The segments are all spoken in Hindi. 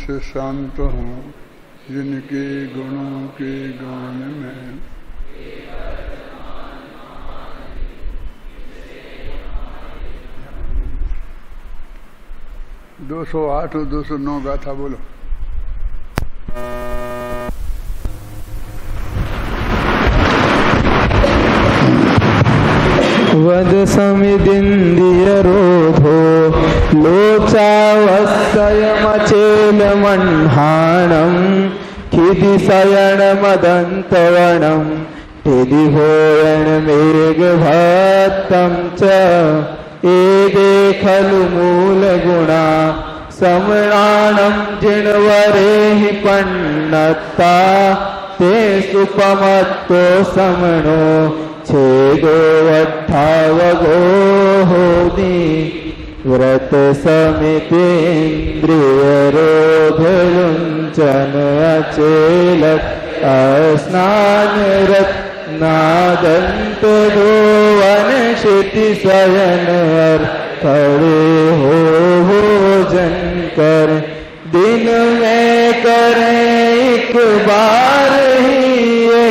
से शांत हूँ जिनके गुणों के गान में। 208 और 209 गाथा बोलो। वद समिदिन्द्रियरोधो लोचावस्तयमचेलमह्नाणं खिदिशयनमदन्तवनं हृदिहोयणमेघभत्तं च एते खलु मूलगुणा समणानं जिनवरेः पन्नत्ता ते सुपमत्तो समणो छेदो वट्ठावगोहोदि व्रत समितेन्द्रियरोधलुञ्चन अचेल अस्नान रत्नादन्तदो वनशिति शयन खड़े हो भोजन कर दिन में करें एक बार ही ये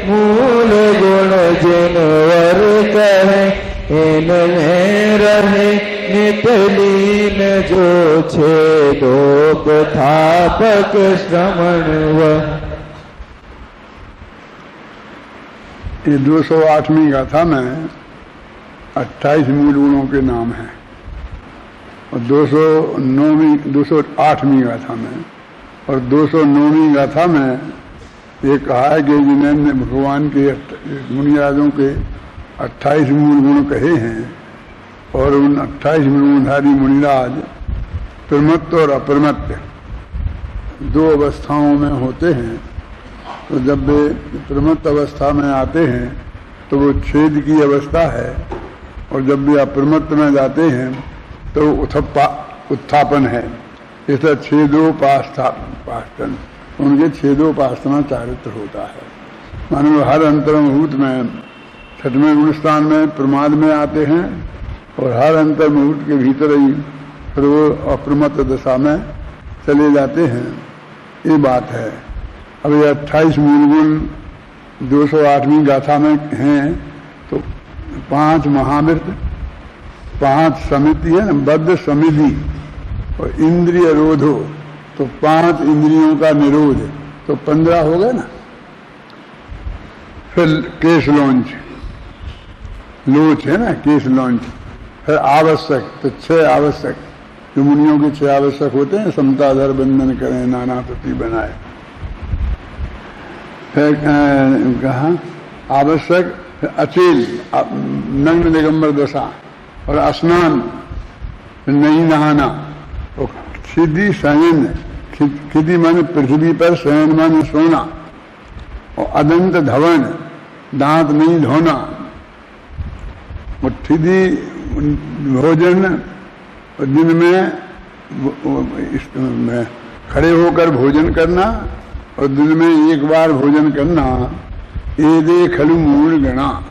मूल गुण जिनवर कहे इनमें रहे नितलीन जो छेदोपथापक श्रवण व। ये 208वीं गाथा में 28 मूल गुणों के नाम हैं और 208वीं गाथा में और 209वीं गाथा में ये कहा है कि जिन्होंने भगवान के मुनिराजों के 28 मूल गुण कहे हैं और उन 28 गुणधारी मुनिराज प्रमत्त और अप्रमत्त दो अवस्थाओं में होते हैं। तो जब वे प्रमत्त अवस्था में आते हैं तो वो छेद की अवस्था है और जब वे अप्रमत्त में जाते हैं तो उत्थापन है। इसलिए छेदोपास्थापन उनके छेदोपासना चारित्र होता है। मानो हर अंतर्मुहूर्त में छठवें गुणस्थान में प्रमाद में आते हैं और हर अंतर्मुहूर्त के भीतर ही फिर वो अप्रमत्त दशा में चले जाते हैं। ये बात है। अब ये 28 मूल गुण 208वीं गाथा में हैं तो 5 महामृत, 5 समिति है न, बद्ध समिधि और इंद्रिय रोधो तो 5 इंद्रियों का निरोध तो 15 हो गए ना। फिर केश लोच है ना, केश लॉन्च। फिर आवश्यक तो 6 आवश्यक जो मुनियों के 6 आवश्यक होते हैं, समताधर बंधन करें नाना प्रति बनाए। फिर कहा आवश्यक अचेल नग्न दिगंबर दशा और स्नान नहीं नहाना और खिदी शयन, खिदी माने पृथ्वी पर, शयन माने सोना और अदंत धवन दांत नहीं धोना और खिदी भोजन दिन में खड़े होकर भोजन करना और दिन में एक बार भोजन करना। ये दे खलु मूल गणा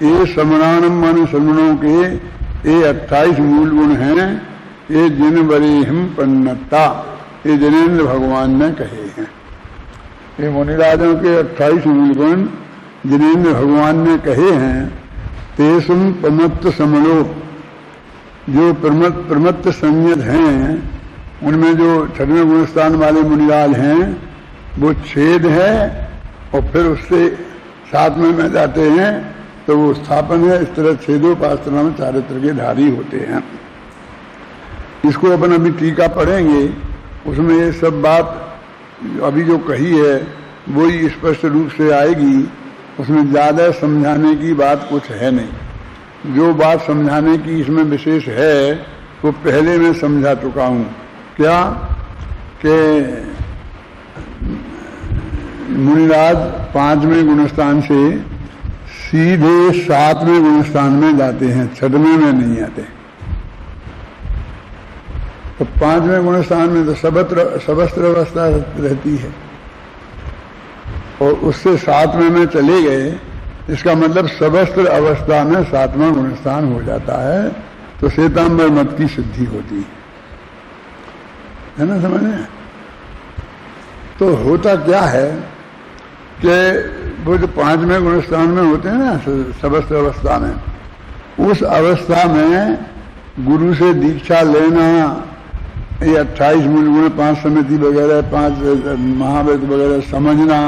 ये समणानम माने समणों के ये 28 मूल गुण हैं। ये जिन वरेहम पन्नता ये जिनेन्द्र भगवान ने कहे हैं। ये मुनिराजों के 28 मूल गुण जिनेन्द्र भगवान ने कहे हैं। तेसुम प्रमत्त समणो जो प्रमत्त संयत हैं उनमें जो 6वें गुणस्थान वाले मुनिराज हैं वो छेद है और फिर उससे 7वें में जाते हैं तो वो स्थापन है। इस तरह छेदोपासना में चारित्र के धारी होते हैं। इसको अपन अभी टीका पढ़ेंगे, उसमें ये सब बात अभी जो कही है वही स्पष्ट रूप से आएगी। उसमें ज्यादा समझाने की बात कुछ है नहीं। जो बात समझाने की इसमें विशेष है वो पहले मैं समझा चुका हूँ। क्या कि मुनिराज 5वें गुणस्थान से सीधे 7वें गुणस्थान में जाते हैं, 6वें में नहीं आते। तो 5वें गुणस्थान में तो सबस्त्र अवस्था रहती है और उससे 7वें में चले गए। इसका मतलब सबस्त्र अवस्था में 7वां गुणस्थान हो जाता है तो श्वेतांबर मत की सिद्धि होती है ना, समझ में। तो होता क्या है कि वो जो 5वें गुणस्थान में होते हैं ना सबस्त्र अवस्था में, उस अवस्था में गुरु से दीक्षा लेना, ये 28 मूल गुण, 5 समिति वगैरह, 5 महावेद वगैरह समझना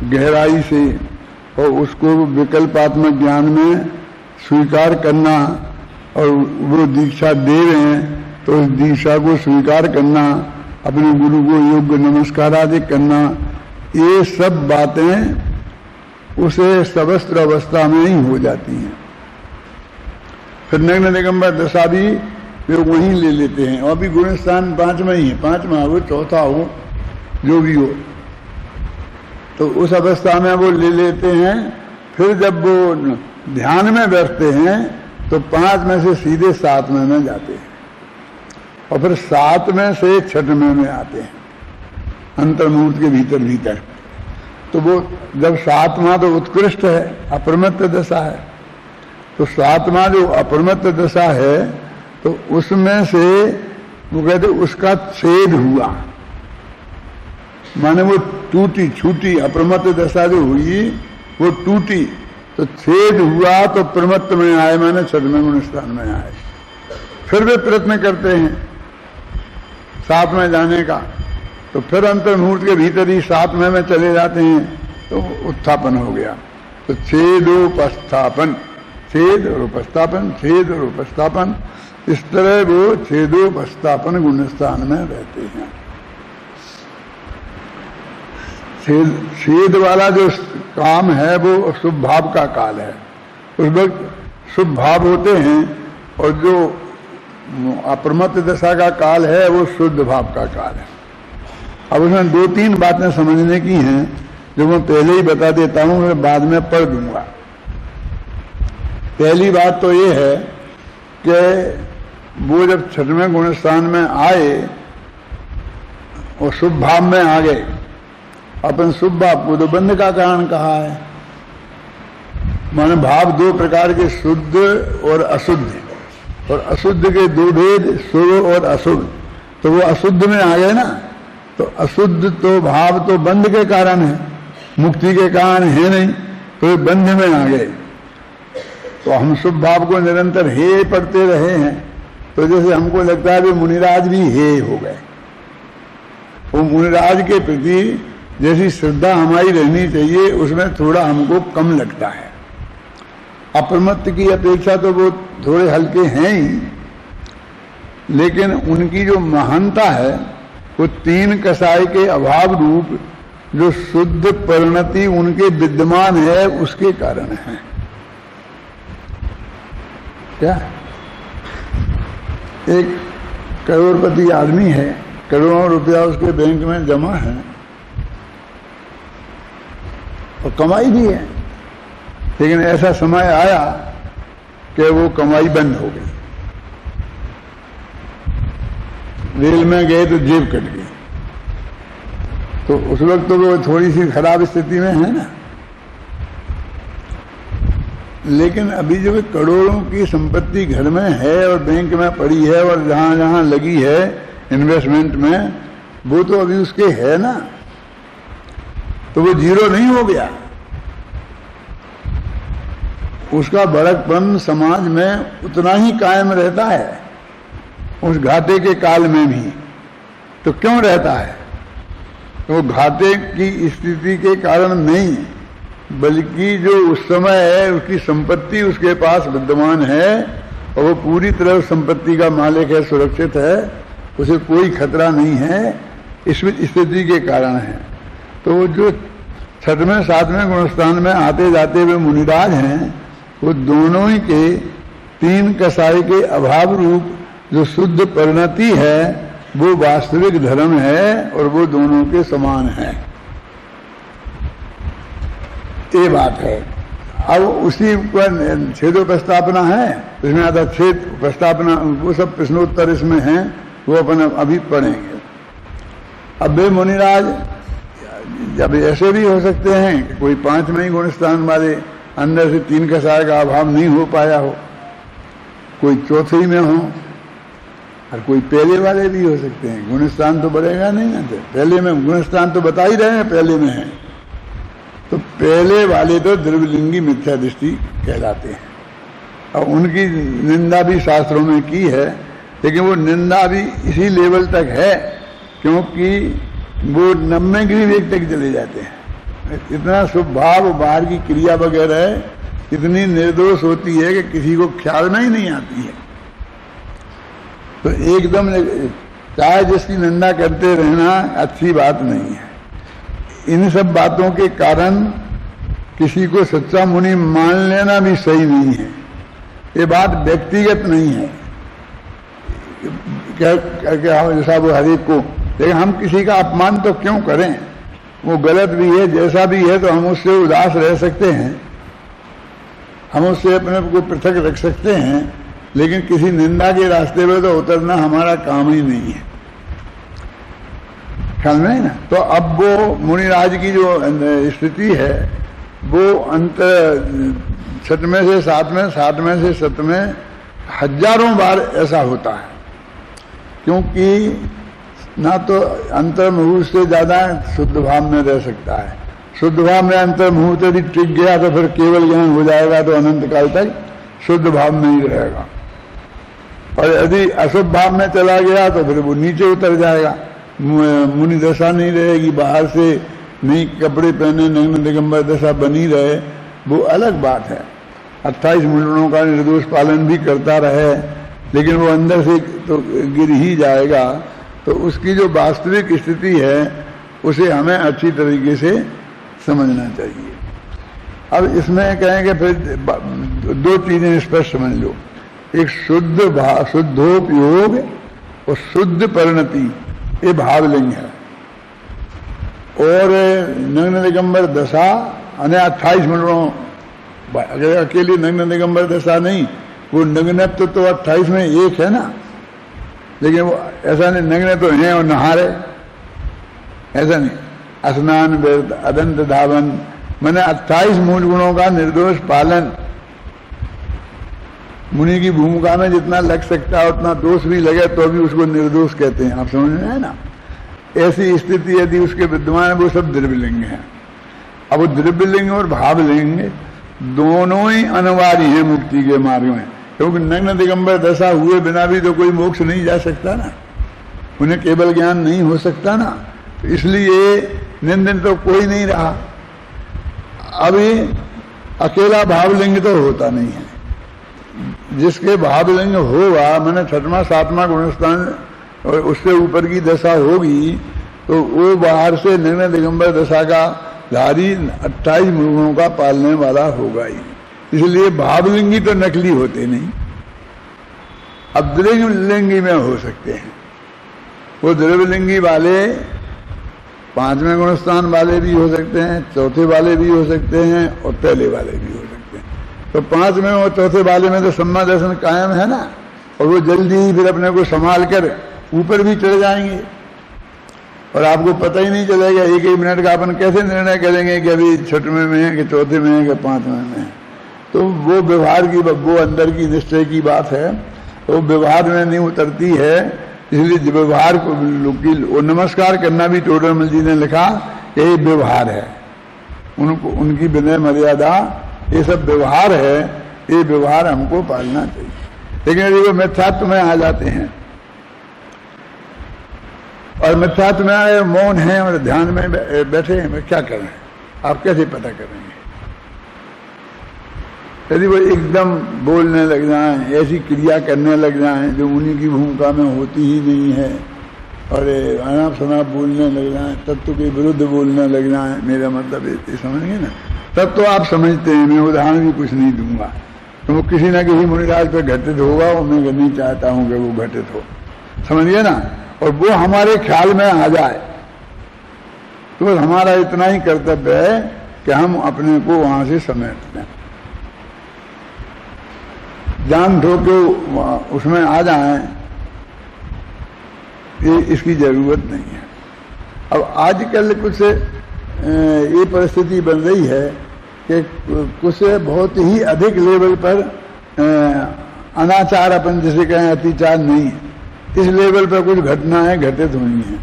गहराई से और उसको विकल्पात्मक ज्ञान में स्वीकार करना, और वो दीक्षा दे रहे हैं तो उस दीक्षा को स्वीकार करना, अपने गुरु को योग्य नमस्कार आदि करना, ये सब बातें उसे सबस्त्र अवस्था में ही हो जाती हैं। फिर नग्न दिगंबर दशा भी वे वहीं ले लेते हैं, और भी गुणस्थान 5वां ही है, 5वां हो 4था हो जो भी हो, तो उस अवस्था में वो ले लेते हैं। फिर जब वो ध्यान में बैठते हैं तो 5 में से सीधे 7वें में जाते हैं, और फिर 7वें से 6वें में आते हैं अंतर्मूर्त के भीतर भीतर। तो वो जब 7वां तो उत्कृष्ट है, अप्रमत्त दशा है, तो 7वां जो अप्रमत्त दशा है तो उसमें से वो कहते उसका छेद हुआ, माने वो टूटी छूटी, अप्रमत्त दशा जो हुई वो टूटी, तो छेद हुआ तो प्रमत्त में आए, माने 6वें गुणस्थान में आए। फिर वे प्रयत्न करते हैं 7वें जाने का, तो फिर अंतर्मुहूर्त के भीतर ही 7वें में चले जाते हैं, तो उत्थापन हो गया। तो छेदोपस्थापन, छेद और उपस्थापन, छेद और उपस्थापन, इस तरह वो छेदोपस्थापन गुणस्थान में रहते हैं। छेद वाला जो काम है वो शुभ भाव का काल है, उस वक्त शुभ भाव होते हैं, और जो अप्रमत्त दशा का काल है वो शुद्ध भाव का काल है। अब उसमें 2-3 बातें समझने की हैं जो मैं पहले ही बता देता हूं, मैं बाद में पढ़ दूंगा। पहली बात तो ये है कि वो जब 6वें गुणस्थान में आए और शुभ भाव में आ गए, अपन शुभ भाव को तो बंध का कारण कहा है, माने भाव 2 प्रकार के, शुद्ध और अशुद्ध, और अशुद्ध के 2 भेद, शुभ और अशुभ। तो वो अशुद्ध में आ गए ना, तो अशुद्ध तो भाव तो बंध के कारण है, मुक्ति के कारण है नहीं, तो ये बंध में आ गए। तो हम शुभ भाव को निरंतर हे पढ़ते रहे हैं, तो जैसे हमको लगता है कि मुनिराज भी हे हो गए। वो मुनिराज के प्रति जैसी श्रद्धा हमारी रहनी चाहिए उसमें थोड़ा हमको कम लगता है। अप्रमत्त की अपेक्षा तो वो थोड़े हल्के हैं ही, लेकिन उनकी जो महानता है वो 3 कसाय के अभाव रूप जो शुद्ध परिणति उनके विद्यमान है उसके कारण है। क्या एक करोड़पति आदमी है, करोड़ों रुपया उसके बैंक में जमा है और कमाई भी है, लेकिन ऐसा समय आया कि वो कमाई बंद हो गई। रेल में गए तो जेब कट गई, तो उस वक्त तो वो थोड़ी सी खराब स्थिति में है ना। लेकिन अभी जो करोड़ों की संपत्ति घर में है और बैंक में पड़ी है और जहां जहां लगी है इन्वेस्टमेंट में, वो तो अभी उसके है ना, तो वो जीरो नहीं हो गया। उसका बड़कपन समाज में उतना ही कायम रहता है उस घाटे के काल में भी। तो क्यों रहता है? तो घाटे की स्थिति के कारण नहीं, बल्कि जो उस समय है उसकी संपत्ति उसके पास विद्यमान है और वो पूरी तरह संपत्ति का मालिक है, सुरक्षित है, उसे कोई खतरा नहीं है, इस स्थिति के कारण है। तो जो 6वें 7वें गुणस्थान में आते जाते हुए मुनिराज हैं, वो दोनों ही के 3 कसाई के अभाव रूप जो शुद्ध परिणति है वो वास्तविक धर्म है और वो दोनों के समान है। ये बात है। अब उसी पर छेदोपस्थापना है, इसमें आता छेद उपस्थापना, वो सब प्रश्नोत्तर इसमें हैं, वो अपन अभी पढ़ेंगे। अब वे मुनिराज जब ऐसे भी हो सकते हैं कि कोई 5वें गुणस्थान वाले अंदर से 3 कसाय का अभाव नहीं हो पाया हो, कोई 4थे में हो, और कोई पहले वाले भी हो सकते हैं, गुणस्थान तो बढ़ेगा नहीं ना। तो पहले में गुणस्थान तो बता ही रहे हैं, पहले में है। तो पहले वाले तो द्रव्यलिंगी मिथ्या दृष्टि कहलाते हैं, और उनकी निंदा भी शास्त्रों में की है, लेकिन वो निंदा भी इसी लेवल तक है क्योंकि वो 90 विवेक तक चले जाते हैं। इतना स्वभाव बाहर की क्रिया वगैरह इतनी निर्दोष होती है कि किसी को ख्याल में ही नहीं आती है। तो एकदम चाहे जिसकी निंदा करते रहना अच्छी बात नहीं है। इन सब बातों के कारण किसी को सच्चा मुनि मान लेना भी सही नहीं है। ये बात व्यक्तिगत नहीं है क्या जैसा वो हरेक को, लेकिन हम किसी का अपमान तो क्यों करें, वो गलत भी है जैसा भी है, तो हम उससे उदास रह सकते हैं, हम उससे अपने को पृथक रख सकते हैं, लेकिन किसी निंदा के रास्ते में तो उतरना हमारा काम ही नहीं है। ख्याल में है ना। तो अब वो मुनिराज की जो स्थिति है वो अंत 6वें से 7वें, 7वें से 7वें हजारों बार ऐसा होता है, क्योंकि ना तो अंतर मुहूर्त से ज्यादा शुद्ध भाव में रह सकता है। शुद्ध भाव में अंतर मुहूर्त यदि टिक गया तो फिर केवल ज्ञान हो जाएगा, तो अनंत काल तक शुद्ध भाव में ही रहेगा। और यदि अशुद्ध भाव में चला गया तो फिर वो नीचे उतर जाएगा, मुनि दशा नहीं रहेगी, बाहर से नहीं कपड़े पहने नग्न दिगंबर दशा बनी रहे, वो अलग बात है। 28 मुंडनों का निर्दोष पालन भी करता रहे, लेकिन वो अंदर से तो गिर ही जाएगा। तो उसकी जो वास्तविक स्थिति है उसे हमें अच्छी तरीके से समझना चाहिए। अब इसमें कहेंगे फिर 2 चीजें स्पष्ट समझ लो, एक शुद्धोपयोग और शुद्ध परिणति, ये भावलिंग है। और नग्न दिगंबर दशा अन्य 28 मंडलों, अगर अकेली नग्न दिगंबर दशा नहीं, वो नग्नत्व तो 28 में एक है ना, लेकिन वो ऐसा नहीं नग्न तो हैं और नहा रहे, ऐसा नहीं। स्नान व्यर्थ अदंत धावन, मैंने 28 मूल गुणों का निर्दोष पालन मुनि की भूमिका में जितना लग सकता है उतना दोष भी लगे तो भी उसको निर्दोष कहते हैं। आप समझ रहे हैं ना। ऐसी स्थिति यदि उसके विद्यमान है वो सब द्रव्यलिंग है। अब वो द्रव्यलिंग और भावलिंग दोनों ही अनिवार्य है मुक्ति के मार्ग में, क्योंकि नग्न दिगंबर दशा हुए बिना भी तो कोई मोक्ष नहीं जा सकता ना, उन्हें केवल ज्ञान नहीं हो सकता ना। तो इसलिए निंदन तो कोई नहीं रहा। अभी अकेला भावलिंग तो होता नहीं है, जिसके भावलिंग होगा मैंने 6वां 7वां गुणस्थान और उससे ऊपर की दशा होगी तो वो बाहर से नग्न दिगंबर दशा का धारी 28 गुणों का पालने वाला होगा ही। इसलिए भावलिंगी तो नकली होते नहीं, अब द्रव्यलिंगी में हो सकते हैं। वो द्रव्यलिंगी वाले 5वें गुणस्थान वाले भी हो सकते हैं, 4थे वाले भी हो सकते हैं और पहले वाले भी हो सकते हैं। तो 5वें और 4थे वाले में तो सम्मा दर्शन कायम है ना, और वो जल्दी ही फिर अपने को संभाल कर ऊपर भी चढ़ जाएंगे और आपको पता ही नहीं चलेगा। 1-1 मिनट का अपन कैसे निर्णय करेंगे कि अभी 6वें में है कि 4थे में है कि 5वें में है। तो वो व्यवहार की, वो अंदर की निश्चय की बात है, वो व्यवहार में नहीं उतरती है। इसलिए व्यवहार को नमस्कार करना भी टोडरमल जी ने लिखा कि ये व्यवहार है, उनको उनकी विनय मर्यादा ये सब व्यवहार है, ये व्यवहार हमको पालना चाहिए। लेकिन यदि वो मिथ्यात्व में आ जाते हैं और मिथ्यात्व में आए मौन है और ध्यान में बैठे हैं, क्या करें, आप कैसे पता करेंगे? यदि वो एकदम बोलने लग जाएं, ऐसी क्रिया करने लग जाएं जो उन्हीं की भूमिका में होती ही नहीं है, और अनाप शनाप बोलने लग जाएं, तत्व के विरुद्ध बोलने लग जाएं, मेरा मतलब ये समझेंगे ना, तब तो आप समझते हैं। मैं उदाहरण भी कुछ नहीं दूंगा, तो वो किसी न किसी मुनिराज पर घटित होगा और मैं नहीं चाहता हूं कि वो घटित हो, समझिए ना। और वो हमारे ख्याल में आ जाए तो हमारा इतना ही कर्तव्य है कि हम अपने को वहां से समेट लें, जान धो के उसमें आ जाएं, ये इसकी जरूरत नहीं है। अब आजकल कुछ ये परिस्थिति बन रही है कि कुछ बहुत ही अधिक लेवल पर अनाचार अपन जिसे कहें अतिचार नहीं है, इस लेवल पर कुछ घटनाएं घटित हुई हैं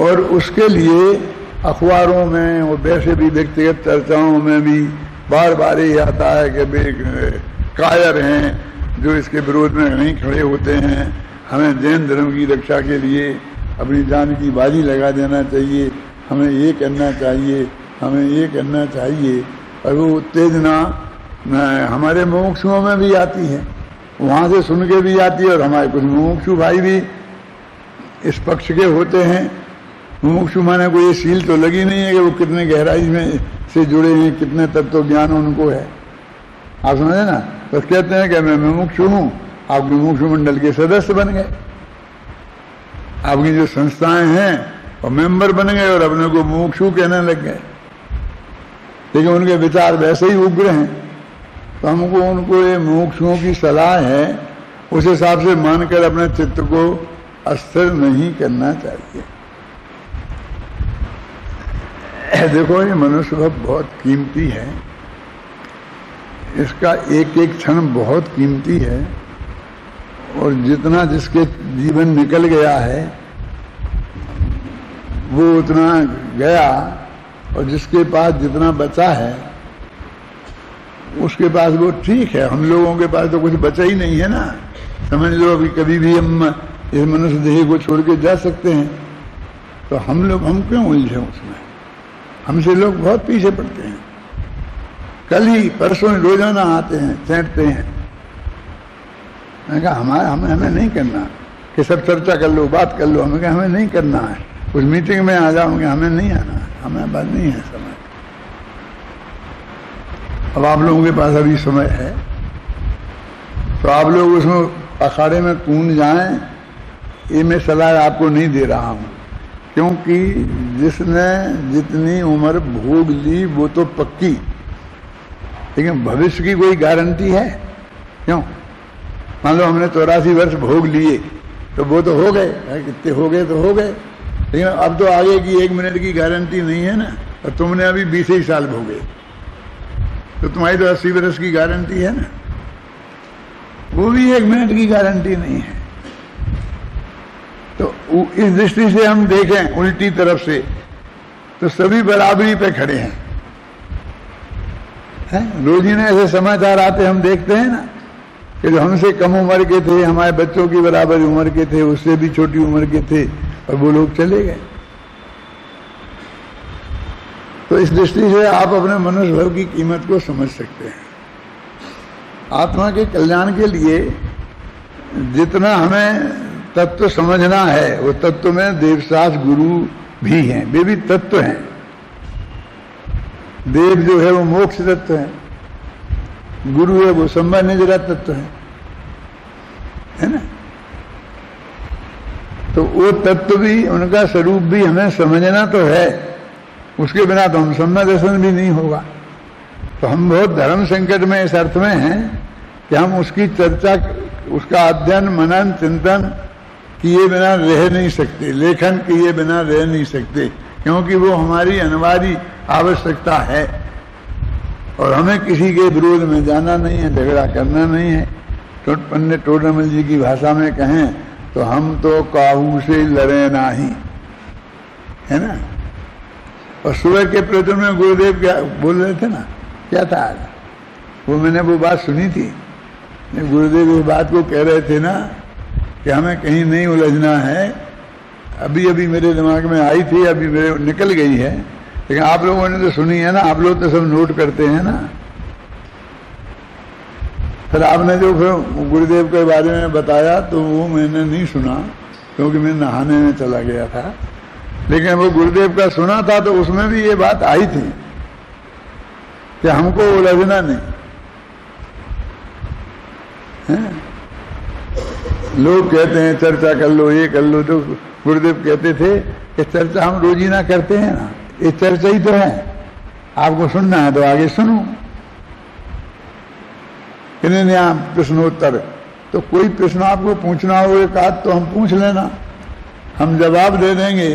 और उसके लिए अखबारों में और वैसे भी व्यक्तिगत चर्चाओं में भी बार बार ये आता है कि वे कायर हैं जो इसके विरोध में नहीं खड़े होते हैं। हमें जैन धर्म की रक्षा के लिए अपनी जान की बाजी लगा देना चाहिए, हमें ये करना चाहिए, हमें ये करना चाहिए। और वो उत्तेजना हमारे मुमुक्षुओं में भी आती है, वहाँ से सुन के भी आती है। और हमारे कुछ मुमुक्षु भाई भी इस पक्ष के होते हैं। मुमुक्षु माने कोई ये सील तो लगी नहीं है कि वो कितने गहराई में से जुड़े हैं, कितने तत्व ज्ञान उनको है, आप समझे ना। बस कहते हैं कि मैं मुमुक्षु हूँ, आप मुमुक्षु मंडल के सदस्य बन गए, आपकी जो संस्थाएं हैं और मेंबर बन गए और अपने को मुमुक्षु कहने लग गए। लेकिन उनके विचार वैसे ही उग्र हैं, तो हमको उनको ये मुमुक्षुओं की सलाह है उस हिसाब से मानकर अपने चित्त को अस्थिर नहीं करना चाहिए। देखो ये मनुष्य बहुत कीमती है, इसका एक एक क्षण बहुत कीमती है और जितना जिसके जीवन निकल गया है वो उतना गया और जिसके पास जितना बचा है उसके पास वो ठीक है। हम लोगों के पास तो कुछ बचा ही नहीं है ना। समझ लो अभी कभी भी हम इस मनुष्य देह को छोड़ के जा सकते हैं, तो हम क्यों उलझे उसमें। हमसे लोग बहुत पीछे पड़ते हैं, कल ही परसों रोजाना आते हैं, चैंटते हैं। मैंने कहा हमें नहीं करना कि सब चर्चा कर लो, बात कर लो। हमें कहा हमें नहीं करना है, कुछ मीटिंग में आ जाओगे, हमें नहीं आना है, हमें बात नहीं है समय। अब आप लोगों के पास अभी समय है तो आप लोग उसमें अखाड़े में कूद जाएं, ये मैं सलाह आपको नहीं दे रहा हूं, क्योंकि जिसने जितनी उम्र भोग ली वो तो पक्की, लेकिन भविष्य की कोई गारंटी है? क्यों? मान लो हमने 84 वर्ष भोग लिए तो वो तो हो गए, कितने हो गए तो हो गए, लेकिन अब तो आगे की 1 मिनट की गारंटी नहीं है ना। और तुमने अभी 20 ही साल भोगे तो तुम्हारी तो 80 वर्ष की गारंटी है ना, वो भी 1 मिनट की गारंटी नहीं है। तो इस दृष्टि से हम देखें उल्टी तरफ से तो सभी बराबरी पे खड़े हैं। रोज ही ने ऐसे समाचार आते हम देखते हैं ना कि जो हमसे कम उम्र के थे, हमारे बच्चों की बराबर उम्र के थे, उससे भी छोटी उम्र के थे और वो लोग चले गए। तो इस दृष्टि से आप अपने मनुष्य भाव की कीमत को समझ सकते हैं। आत्मा के कल्याण के लिए जितना हमें तत्व समझना है वो तत्व में देवशास्त्र गुरु भी हैं, वे भी तत्व हैं। देव जो है वो मोक्ष तत्व है, गुरु है वो संभव निजरा तत्व है ना। तो वो तत्व भी, उनका स्वरूप भी हमें समझना तो है, उसके बिना तो हम सम्य दर्शन भी नहीं होगा। तो हम बहुत धर्म संकट में इस अर्थ में हैं कि हम उसकी चर्चा, उसका अध्ययन, मनन, चिंतन किए बिना रह नहीं सकते, लेखन किए बिना रह नहीं सकते, क्योंकि वो हमारी अनिवार्य आवश्यकता है। और हमें किसी के विरोध में जाना नहीं है, झगड़ा करना नहीं है। पंडित टोडरमल जी की भाषा में कहें तो हम तो काहू से लड़े नहीं, है ना। और सुबह के प्रवचन में गुरुदेव क्या बोल रहे थे ना, क्या था वो, मैंने वो बात सुनी थी। गुरुदेव इस बात को कह रहे थे ना कि हमें कहीं नहीं उलझना है। अभी अभी मेरे दिमाग में आई थी, अभी मेरे निकल गई है, लेकिन आप लोगों ने तो सुनी है ना, आप लोग तो सब नोट करते हैं ना। फिर आपने जो फिर गुरुदेव के बारे में बताया तो वो मैंने नहीं सुना, क्योंकि मैं नहाने में चला गया था। लेकिन वो गुरुदेव का सुना था तो उसमें भी ये बात आई थी कि हमको उलझना नहीं है। लोग कहते हैं चर्चा कर लो, ये कर लो, तो गुरुदेव कहते थे कि चर्चा हम रोज ही ना करते हैं ना, ये चर्चा ही तो है। आपको सुनना है तो आगे सुनो। यहाँ प्रश्नोत्तर, तो कोई प्रश्न आपको पूछना हो एक आध तो हम पूछ लेना, हम जवाब दे देंगे,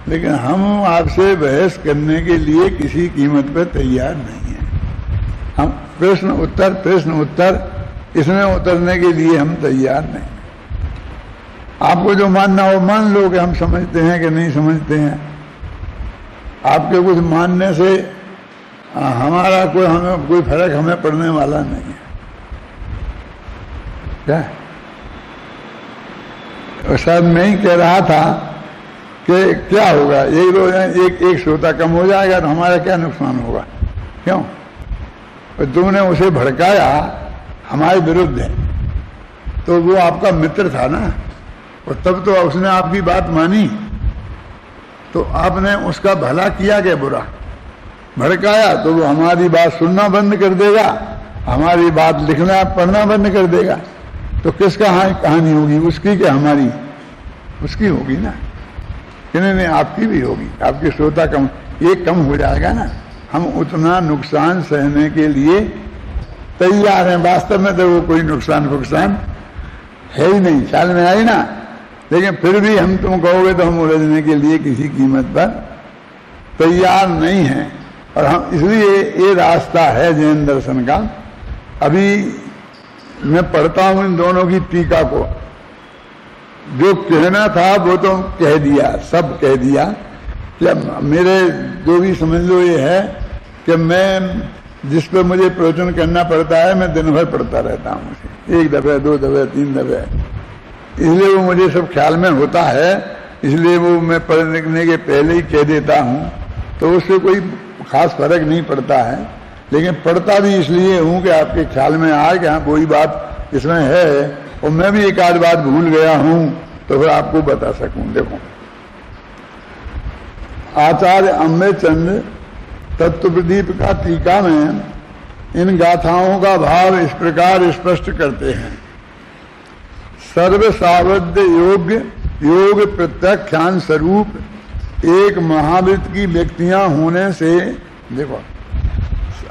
लेकिन हम आपसे बहस करने के लिए किसी कीमत पर तैयार नहीं है। हम प्रश्न उत्तर इसमें उतरने के लिए हम तैयार नहीं। आपको जो मानना हो मान लो कि हम समझते हैं कि नहीं समझते हैं। आपके कुछ मानने से हमारा कोई फर्क हमें पड़ने वाला नहीं है। क्या शायद मैं ही कह रहा था कि क्या होगा, एक रोज एक श्रोता कम हो जाएगा तो हमारा क्या नुकसान होगा? क्यों? तुमने उसे भड़काया हमारे विरुद्ध है, तो वो आपका मित्र था ना, और तब तो उसने आपकी बात मानी, तो आपने उसका भला किया क्या बुरा? भड़काया तो वो हमारी बात सुनना बंद कर देगा, हमारी बात लिखना पढ़ना बंद कर देगा। तो किसका कहानी होगी? उसकी क्या हमारी? उसकी होगी ना। नहीं, आपकी भी होगी। आपके श्रोता कम हो जाएगा ना। हम उतना नुकसान सहने के लिए तैयार हैं। वास्तव में तो वो कोई नुकसान है ही नहीं, ख्याल में आई ना। लेकिन फिर भी हम तुम कहोगे तो हम उलझने के लिए किसी कीमत पर तैयार नहीं हैं। और हम इसलिए ये रास्ता है जैन दर्शन का। अभी मैं पढ़ता हूं इन दोनों की टीका को। जो कहना था वो तो कह दिया, सब कह दिया। क्या मेरे जो भी समझ लो ये है कि मैं जिस पर मुझे प्रवचन करना पड़ता है मैं दिन भर पढ़ता रहता हूँ उसे, 1 दफे 2 दफे 3 दफे। इसलिए वो मुझे सब ख्याल में होता है, इसलिए वो मैं पढ़ने के पहले ही कह देता हूँ, तो उससे कोई खास फर्क नहीं पड़ता है। लेकिन पढ़ता भी इसलिए हूँ कि आपके ख्याल में आए कि हाँ कोई बात इसमें है, और मैं भी एक आध बात भूल गया हूँ तो फिर आपको बता सकूं। देखो, आचार्य अम्बेचंद तत्व प्रदीप का टीका में इन गाथाओं का भाव इस प्रकार स्पष्ट करते हैं। सर्व सावध योग प्रत्याख्यान स्वरूप एक महावृत्त की व्यक्तियां होने से, देखो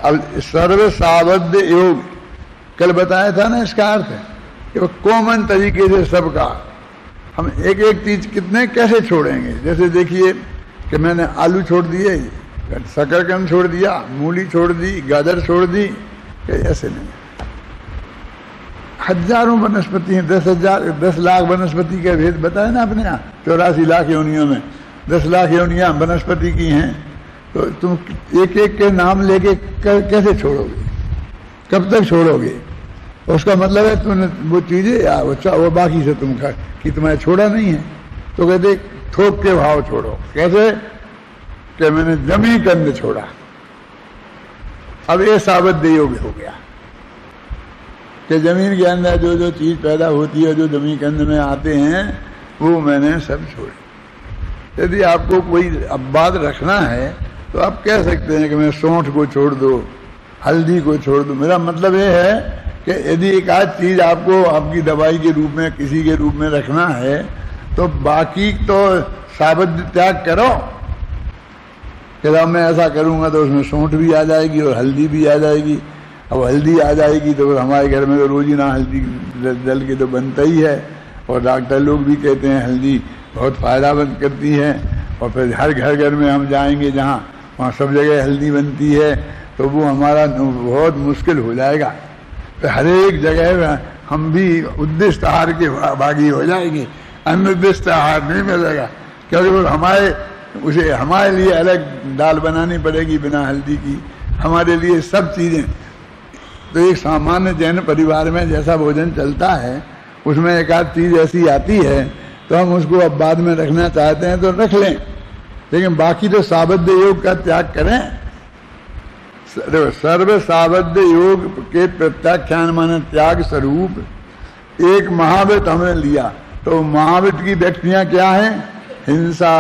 अब सर्व सावध योग कल बताया था ना, इसका अर्थ है कि वो कॉमन तरीके से सबका हम एक एक चीज कितने कैसे छोड़ेंगे। जैसे देखिए कि मैंने आलू छोड़ दिए, शकरकंद छोड़ दिया, मूली छोड़ दी, गाजर छोड़ दी, ऐसे नहीं। हजारों वनस्पति हैं, 10 लाख वनस्पति के भेद बताया ना अपने यहाँ। 84 लाख योनियों में 10 लाख योनियां वनस्पति की हैं। तो तुम एक एक के नाम लेके कैसे छोड़ोगे? कब तक छोड़ोगे? उसका मतलब है तुमने वो चीजें या वो बाकी से तुम कि तुम्हें छोड़ा नहीं है। तो कहते थोक के भाव छोड़ो। कैसे? कि मैंने जमी कंद छोड़ा। अब ये सावध योग हो गया कि जमीन के अंदर जो जो चीज पैदा होती है, जो जमीन कंद में आते हैं, वो मैंने सब छोड़े। यदि आपको कोई अपवाद रखना है तो आप कह सकते हैं कि मैं सौंठ को छोड़ दो, हल्दी को छोड़ दो। मेरा मतलब ये है कि यदि एक आध चीज आपको आपकी दवाई के रूप में किसी के रूप में रखना है तो बाकी तो सावध त्याग करो। कि मैं ऐसा करूंगा तो उसमें सौंठ भी आ जाएगी और हल्दी भी आ जाएगी। अब हल्दी आ जाएगी तो हमारे घर में तो रोज ही ना हल्दी डल के तो बनता ही है, और डॉक्टर लोग भी कहते हैं हल्दी बहुत फायदामंद करती है। और फिर हर घर में हम जाएंगे जहाँ वहाँ सब जगह हल्दी बनती है, तो वो हमारा बहुत मुश्किल हो जाएगा। तो हर एक जगह हम भी उद्दिष्ट आहार के भागी हो जाएंगे, अनुद्दिष्ट आहार नहीं मिलेगा, क्योंकि वो हमारे लिए अलग दाल बनानी पड़ेगी बिना हल्दी की, हमारे लिए सब चीज़ें। तो एक सामान्य जैन परिवार में जैसा भोजन चलता है उसमें एक आध चीज़ ऐसी आती है तो हम उसको अब बाद में रखना चाहते हैं तो रख लें, लेकिन बाकी तो सावध योग का त्याग करें। सर्व सावध योग के प्रत्याख्यान माने त्याग स्वरूप एक महाव्रत हमने लिया। तो महाव्रत की व्यक्तियां क्या हैं? हिंसा,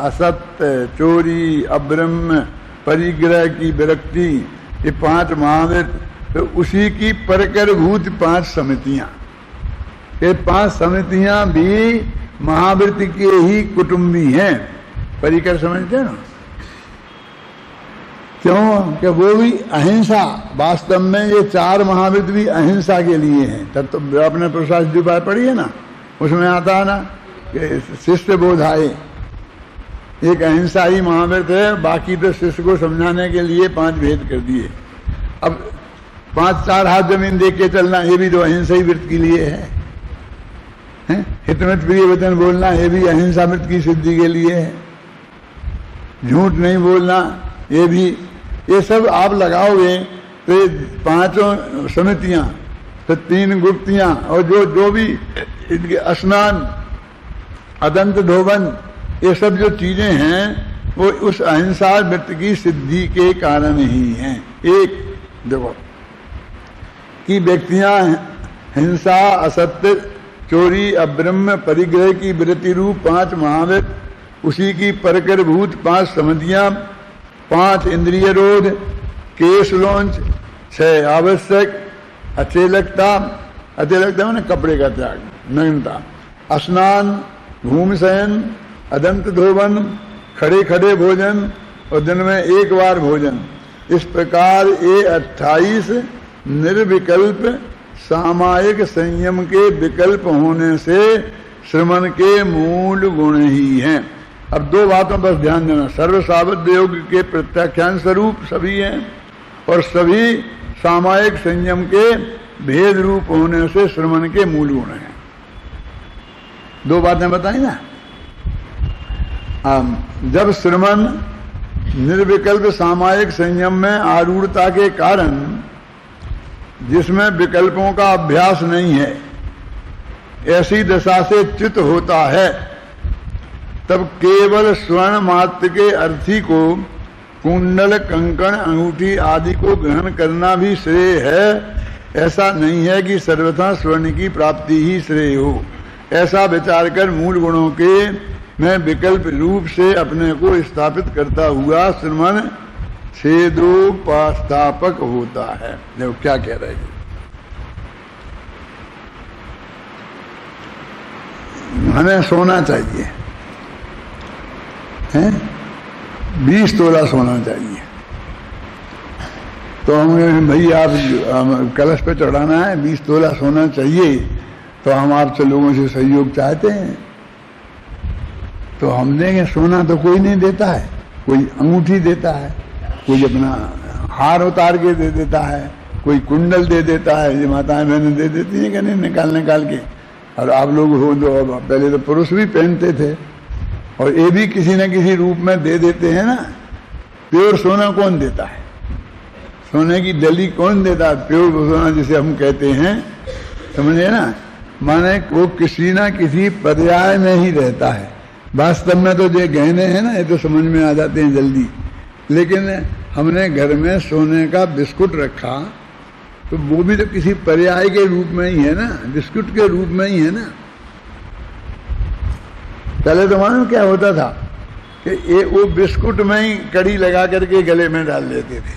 असत्य, चोरी, अब्रह्म, परिग्रह की विरक्ति, ये 5 महाव्रत। तो उसी की परकरभूत 5 समितियां, ये 5 समितियां भी महाव्रत के ही कुटुंबी हैं। परिकर समझते हैं ना? क्यों? कि वो भी अहिंसा, वास्तव में ये 4 महाव्रत भी अहिंसा के लिए हैं। तब तो आपने प्रसाद उपाय पढ़ी है ना, उसमें आता है ना कि शिष्य बोधाए, एक अहिंसा ही महाव्रत है, बाकी तो शिष्य को समझाने के लिए 5 भेद कर दिए। अब 5-4 हाथ जमीन देख के चलना, ये भी तो अहिंसा ही व्रत के लिए है। हितमित प्रिय वचन बोलना, ये भी अहिंसा व्रत की सिद्धि के लिए है। झूठ नहीं बोलना, ये भी, ये सब आप लगाओगे तो ये 5 समितियां, तो 3 गुप्तियां, और जो भी इनके स्नान, अदंत धोवन, ये सब जो चीजें हैं वो उस अहिंसा व्रत की सिद्धि के कारण ही हैं। एक देखो कि व्यक्तियां हिंसा, असत्य, चोरी, अब्रह्म, परिग्रह की वृत्ति रूप 5 महाव्रत, उसी की परकर भूत 5 समितियां, 5 इंद्रिय रोध, केश लौंच, 6 आवश्यक, अचेलकता, अचेलकता मैंने कपड़े का त्याग, नग्नता, स्नान, भूमि शयन, अदंत धोवन, खड़े खड़े भोजन और दिन में 1 बार भोजन, इस प्रकार ये 28 निर्विकल्प सामायिक संयम के विकल्प होने से श्रमण के मूल गुण ही हैं। अब 2 बातों पर ध्यान देना, सर्वसावध योग के प्रत्याख्यान स्वरूप सभी हैं और सभी सामायिक संयम के भेद रूप होने से श्रमण के मूल गुण हैं। 2 बातें बताई ना। जब श्रमण निर्विकल्प सामायिक संयम में आरूढ़ता के कारण, जिसमें विकल्पों का अभ्यास नहीं है, ऐसी दशा से च्युत होता है, तब केवल स्वर्ण मात्र के अर्थी को कुंडल, कंकण, अंगूठी आदि को ग्रहण करना भी श्रेय है। ऐसा नहीं है कि सर्वथा स्वर्ण की प्राप्ति ही श्रेय हो। ऐसा विचार कर मूल गुणों के में विकल्प रूप से अपने को स्थापित करता हुआ श्रमण छेदोपस्थापक होता है। देखो क्या कह रहे हैं, हमें सोना चाहिए है, 20 तोला सोना चाहिए, तो हम भाई आप कलश पे चढ़ाना है, 20 तोला सोना चाहिए, तो हम आपसे लोगों से सहयोग चाहते हैं, तो हम देंगे। सोना तो कोई नहीं देता है, कोई अंगूठी देता है, कोई अपना हार उतार के दे देता है, कोई कुंडल दे देता है, ये माताएं बहनें दे देती हैं कि नहीं, निकाल के। और आप लोग हो तो पहले तो पुरुष भी पहनते थे, और ये भी किसी न किसी रूप में दे देते हैं ना। प्योर सोना कौन देता है, सोने की डली कौन देता है? प्योर सोना जिसे हम कहते हैं, समझे ना, माने वो किसी ना किसी पर्याय में ही रहता है। वास्तव में तो जो गहने हैं ना, ये तो समझ में आ जाते हैं जल्दी, लेकिन हमने घर में सोने का बिस्कुट रखा तो वो भी तो किसी पर्याय के रूप में ही है ना, बिस्कुट के रूप में ही है ना। पहले तो मालूम क्या होता था कि ये वो बिस्कुट में ही कड़ी लगा करके गले में डाल देते थे।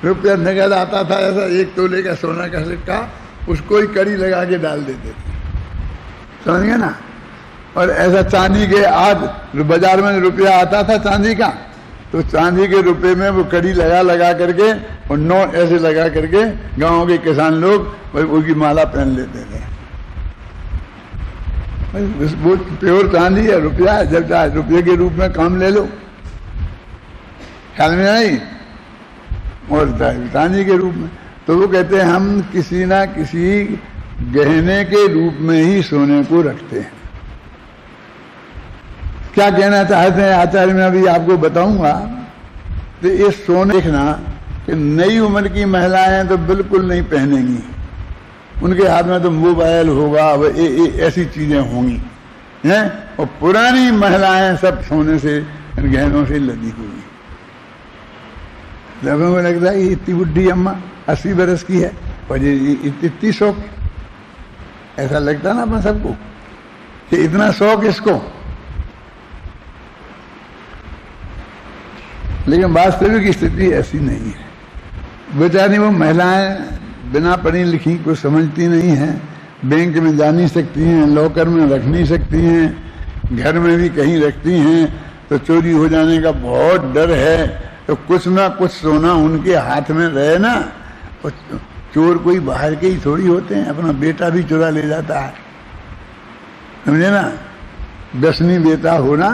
रुपया नगद आता था ऐसा 1 तोले का सोना का सिक्का, उसको ही कड़ी लगा के डाल देते थे, समझ गए ना। और ऐसा चांदी के आज बाजार में रुपया आता था चांदी का, तो चांदी के रुपए में वो कड़ी लगा करके और नोट ऐसे लगा करके गांव के किसान लोग उसकी माला पहन लेते थे। वो प्योर चांदी है, रुपया है, जब चाहे रुपये के रूप में काम ले लो, ख्याल में आई, और चांदी के रूप में। तो वो कहते हैं हम किसी ना किसी गहने के रूप में ही सोने को रखते हैं। क्या कहना चाहते हैं आचार्य, मैं अभी आपको बताऊंगा। तो ये सोने देखना कि नई उम्र की महिलाएं तो बिल्कुल नहीं पहनेंगी, उनके हाथ में तो मोबाइल होगा, ऐसी चीजें होंगी हैं। और पुरानी महिलाएं सब सोने से, गहनों से लदी हुई। लोगों को लगता है इतनी बुढ़ी अम्मा 80 बरस की है और ये इतनी शौक, ऐसा लगता ना अपन सबको कि इतना शौक इसको। लेकिन वास्तविक स्थिति ऐसी नहीं है। बेचारी वो महिलाएं बिना पढ़ी लिखी कुछ समझती नहीं हैं, बैंक में जा नहीं सकती हैं, लॉकर में रख नहीं सकती हैं, घर में भी कहीं रखती हैं तो चोरी हो जाने का बहुत डर है। तो कुछ ना कुछ सोना उनके हाथ में रहे ना। और चोर कोई बाहर के ही थोड़ी होते हैं, अपना बेटा भी चुरा ले जाता है, समझे ना। 10वीं बेटा होना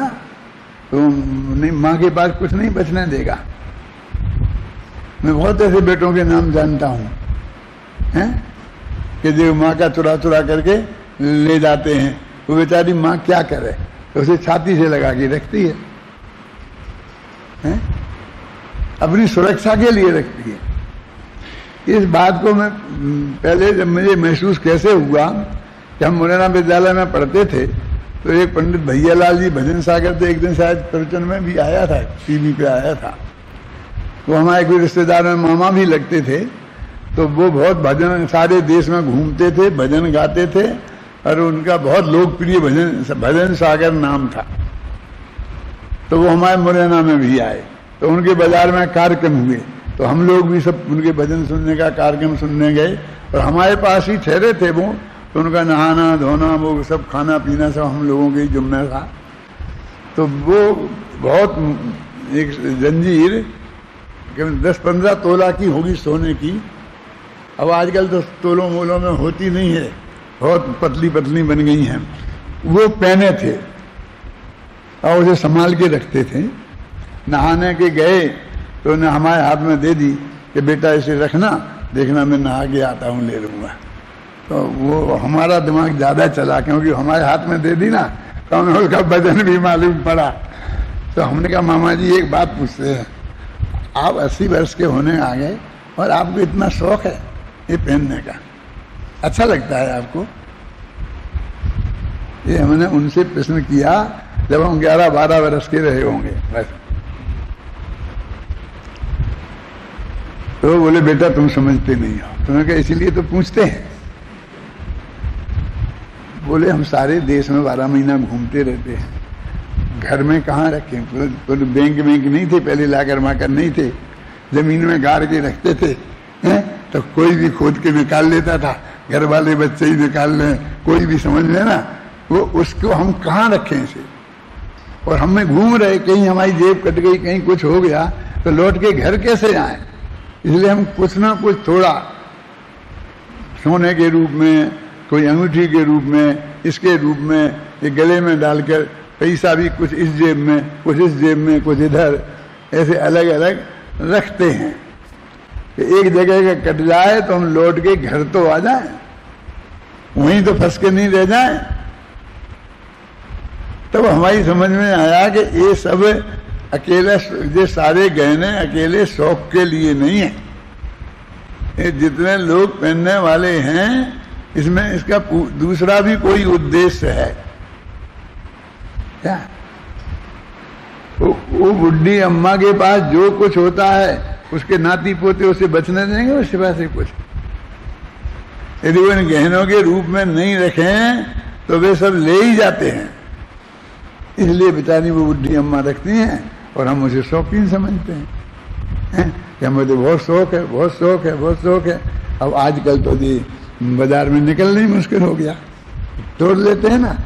तो नहीं, माँ के पास कुछ नहीं बचने देगा, मैं बहुत ऐसे बेटों के नाम जानता हूँ हैं कि जो माँ का चुरा चुरा करके ले जाते हैं, वो बेचारी माँ क्या करे, तो उसे छाती से लगा के रखती है, हैं? अपनी सुरक्षा के लिए रखती है। इस बात को मैं पहले जब मुझे महसूस कैसे हुआ कि हम मुरैना विद्यालय में पढ़ते थे, तो एक पंडित भैयालाल जी भजन सागर थे, एक दिन शायद प्रवचन में भी आया था, टीवी पे आया था। वो हमारे कोई रिश्तेदार में मामा भी लगते थे, तो वो बहुत भजन सारे देश में घूमते थे, भजन गाते थे, और उनका बहुत लोकप्रिय भजन सागर नाम था। तो वो हमारे मुरैना में भी आए, तो उनके बाजार में कार्यक्रम हुए, तो हम लोग भी सब उनके भजन सुनने का कार्यक्रम सुनने गए, और हमारे पास ही ठहरे थे वो, तो उनका नहाना धोना वो सब खाना पीना सब हम लोगों के जुम्मे था। तो वो बहुत एक जंजीर 10-15 तोला की होगी सोने की, अब आजकल तो तोलों मोलों में होती नहीं है, बहुत पतली पतली बन गई हैं, वो पहने थे और उसे संभाल के रखते थे। नहाने के गए तो उन्हें हमारे हाथ में दे दी कि बेटा इसे रखना, देखना मैं नहा के आता हूँ ले लूँगा। तो वो हमारा दिमाग ज़्यादा चला, क्योंकि हमारे हाथ में दे दी ना, तो हमें उसका वजन भी मालूम पड़ा। तो हमने कहा मामा जी एक बात पूछते हैं, आप 80 वर्ष के होने आ गए और आपको इतना शौक है ये पहनने का, अच्छा लगता है आपको? ये हमने उनसे प्रश्न किया जब हम 11-12 वर्ष के रहे होंगे बस। तो बोले बेटा तुम समझते नहीं हो। तो मैंने कहा इसीलिए तो पूछते हैं। बोले हम सारे देश में 12 महीना घूमते रहते हैं, घर में कहाँ रखें, तो बैंक नहीं थे पहले, लाकर माकर नहीं थे, जमीन में गाड़ के रखते थे हैं? तो कोई भी खोद के निकाल लेता था, घर वाले बच्चे ही निकाल लें, कोई भी समझ लेना, वो उसको हम कहाँ रखें इसे। और हमें घूम रहे, कहीं हमारी जेब कट गई, कहीं कुछ हो गया, तो लौट के घर कैसे आए। इसलिए हम कुछ ना कुछ थोड़ा सोने के रूप में, कोई अंगूठी के रूप में, इसके रूप में, ये गले में डालकर पैसा भी कुछ इस जेब में, कुछ इस जेब में, कुछ इधर, ऐसे अलग अलग रखते हैं कि एक जगह का कट जाए तो हम लौट के घर तो आ जाए, वहीं तो फंस के नहीं रह जाए। तब हमारी समझ में आया कि ये सब अकेला, ये सारे गहने अकेले शौक के लिए नहीं है, ये जितने लोग पहनने वाले हैं इसमें इसका दूसरा भी कोई उद्देश्य है। क्या वो बुढ़ी अम्मा के पास जो कुछ होता है उसके नाती पोते उसे बचने देंगे उसके पास से कुछ? यदि वो इन गहनों के रूप में नहीं रखें तो वे सब ले ही जाते हैं। इसलिए बेचारी वो बुढ़ी अम्मा रखती हैं और हम उसे शौकीन समझते हैं कि हमें तो बहुत शौक है, बहुत शौक है, बहुत शौक है। अब आजकल तो जी बाजार में निकलना ही मुश्किल हो गया, तोड़ लेते हैं ना,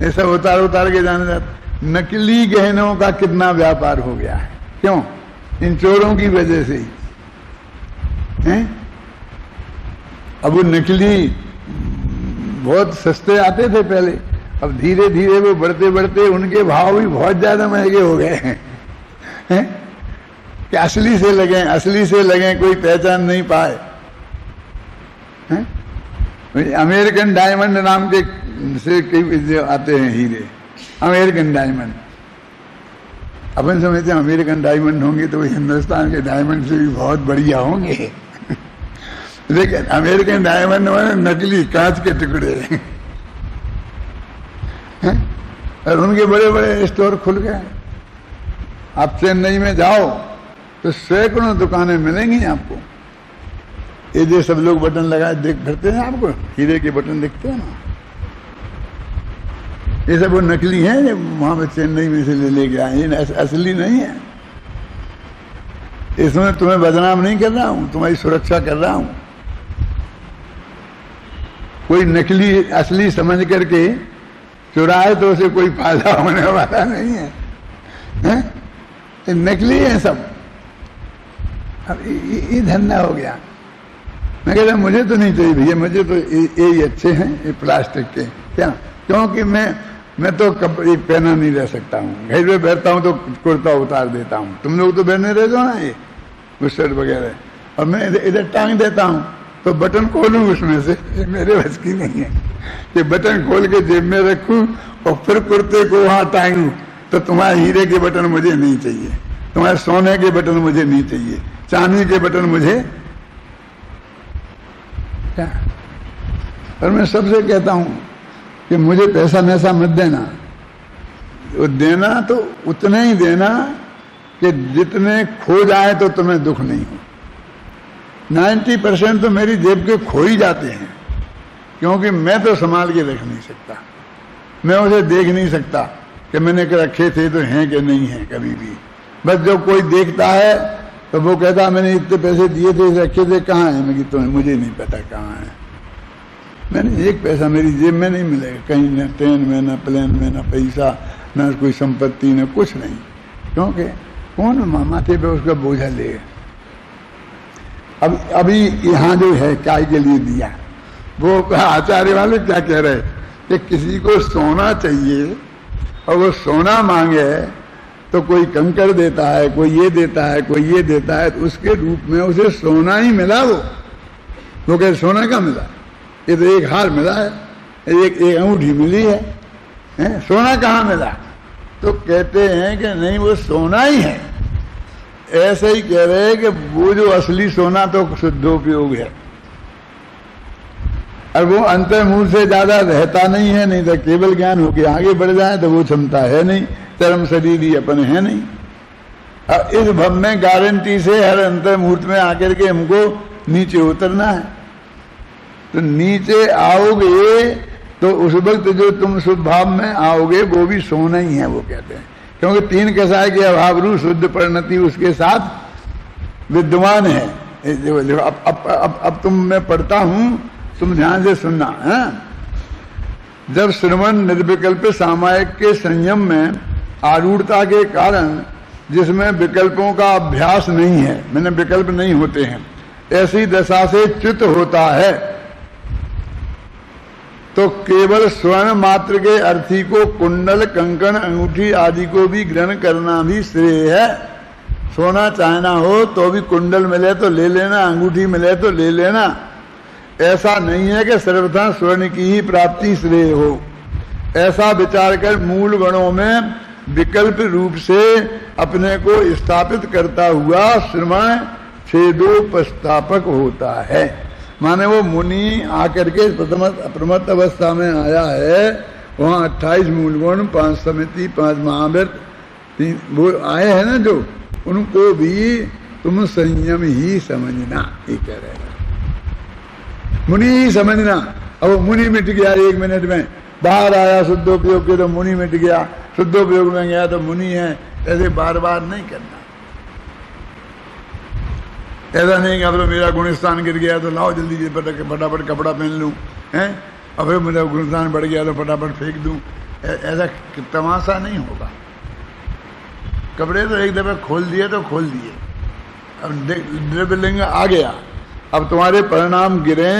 ये सब उतार के जाने जाते। नकली गहनों का कितना व्यापार हो गया है, क्यों? इन चोरों की वजह से ही हैं। अब वो नकली बहुत सस्ते आते थे पहले, अब धीरे धीरे वो बढ़ते बढ़ते उनके भाव भी बहुत ज्यादा महंगे हो गए हैं कि असली से लगे कोई पहचान नहीं पाए हैं? अमेरिकन डायमंड नाम के से कई आते हैं हीरे, अमेरिकन डायमंड। अपन समझते हैं अमेरिकन डायमंड होंगे तो हिंदुस्तान के डायमंड से भी बहुत बढ़िया होंगे लेकिन अमेरिकन डायमंड में नकली कांच के टुकड़े हैं और उनके बड़े बड़े स्टोर खुल गए। आप चेन्नई में जाओ तो सैकड़ों दुकानें मिलेंगी आपको। ये जो सब लोग बटन लगाए देख फिरते हैं, आपको हीरे के बटन दिखते हैं ना, ये सब वो नकली हैं जो वहां पे चेन्नई में से ले के आए, असली नहीं है। इसमें तुम्हें बदनाम नहीं कर रहा हूं, तुम्हारी सुरक्षा कर रहा हूं। कोई नकली असली समझ करके चुराए तो उसे कोई फायदा होने वाला नहीं है, हैं? ये नकली है सब। अब ये धंधा हो गया। मैं कहता मुझे तो नहीं चाहिए भैया, मुझे तो ये अच्छे हैं ये प्लास्टिक के। क्या? क्योंकि मैं तो कपड़े पहना नहीं रह सकता हूँ, घर में बैठता हूँ तो कुर्ता उतार देता हूँ। तुम लोग तो पहने रह जाओ ना, ये वो शर्ट वगैरह, और मैं इधर टांग देता हूँ तो बटन खोलूँ उसमें से, मेरे बस की नहीं है कि बटन खोल के जेब में रखूँ और फिर कुर्ते को वहाँ टांगूँ। तो तुम्हारे हीरे के बटन मुझे नहीं चाहिए, तुम्हारे सोने के बटन मुझे नहीं चाहिए, चांदी के बटन मुझे क्या। और मैं सबसे कहता हूँ कि मुझे पैसा मैसा मत देना, वो देना तो उतने ही देना कि जितने खो जाए तो तुम्हें दुख नहीं हो। 90% तो मेरी जेब के खो ही जाते हैं, क्योंकि मैं तो संभाल के रख नहीं सकता, मैं उसे देख नहीं सकता कि मैंने रखे थे तो हैं कि नहीं है कभी भी। बस जब कोई देखता है तो वो कहता मैंने इतने पैसे दिए थे, रखे थे, कहाँ है? मैं कहता हूँ मुझे नहीं पता कहाँ है, मैंने एक पैसा मेरी जेब में नहीं मिलेगा कहीं, न ट्रेन में, न प्लेन में, न पैसा, न कोई संपत्ति, न कुछ नहीं, क्योंकि कौन माथे पे उसका बोझा लेगा। अब अभी यहाँ जो है काय के लिए दिया, वो आचार्य वाले क्या कह रहे कि किसी को सोना चाहिए और वो सोना मांगे तो कोई कंकड़ देता है, कोई ये देता है, कोई ये देता है, तो उसके रूप में उसे सोना ही मिला। वो कहे सोना क्या मिला, ये तो एक हार मिला है, एक अंगूठी मिली है, सोना कहाँ मिला? तो कहते हैं कि नहीं वो सोना ही है। ऐसे ही कह रहे हैं कि वो जो असली सोना तो शुद्धोपयोग है, और वो अंतर्मूल से ज्यादा रहता नहीं है, नहीं तो केवल ज्ञान होके आगे बढ़ जाए तो वो क्षमता है नहीं, चरम शरीर ही अपन है नहीं। और इस भव में गारंटी से हर अंतर्मूर्त में आकर के हमको नीचे उतरना है। तो नीचे आओगे तो उस वक्त जो तुम शुद्ध भाव में आओगे वो भी सोना ही है, वो कहते हैं, क्योंकि तीन कसाय के अभाव रूप शुद्ध परिणति उसके साथ विद्यमान है। अब तुम मैं पढ़ता हूं, तुम ध्यान से सुनना है। जब श्रवण निर्विकल्प सामायिक के संयम में आरूढ़ता के कारण जिसमें विकल्पों का अभ्यास नहीं है, मैंने विकल्प नहीं होते हैं, ऐसी दशा से च्युत होता है तो केवल स्वर्ण मात्र के अर्थी को कुंडल, कंकण, अंगूठी आदि को भी ग्रहण करना भी श्रेय है। सोना चाहना हो तो भी कुंडल मिले तो ले लेना, अंगूठी मिले तो ले लेना। ऐसा नहीं है कि सर्वथा स्वर्ण की ही प्राप्ति श्रेय हो। ऐसा विचार कर मूल गणों में विकल्प रूप से अपने को स्थापित करता हुआ श्रवण छेदोपस्थापक होता है। माने वो मुनि आकर के प्रथमत अवस्था में आया है, वहाँ 28 मूल गुण, 5 समिति, 5 महाव्रत, 3 वो आए हैं ना, जो उनको भी तुम संयम ही समझना, ये कह रहे हैं, मुनि ही समझना। अब वो मुनि मिट गया 1 मिनट में, बाहर आया शुद्धोपयोग के तो मुनि मिट गया, शुद्धोपयोग में गया तो मुनि है, ऐसे बार बार नहीं करना। ऐसा नहीं कि अब तो मेरा गुणस्थान गिर गया तो लाओ जल्दी फटाफट कपड़ा पहन लूँ, हैं, और फिर मेरा गुणस्थान बढ़ गया तो फटाफट फेंक दूँ। ऐसा तमाशा नहीं होगा। कपड़े तो एक दफे खोल दिए तो खोल दिए, अब द्रव्यलिंग आ गया, अब तुम्हारे परिणाम गिरे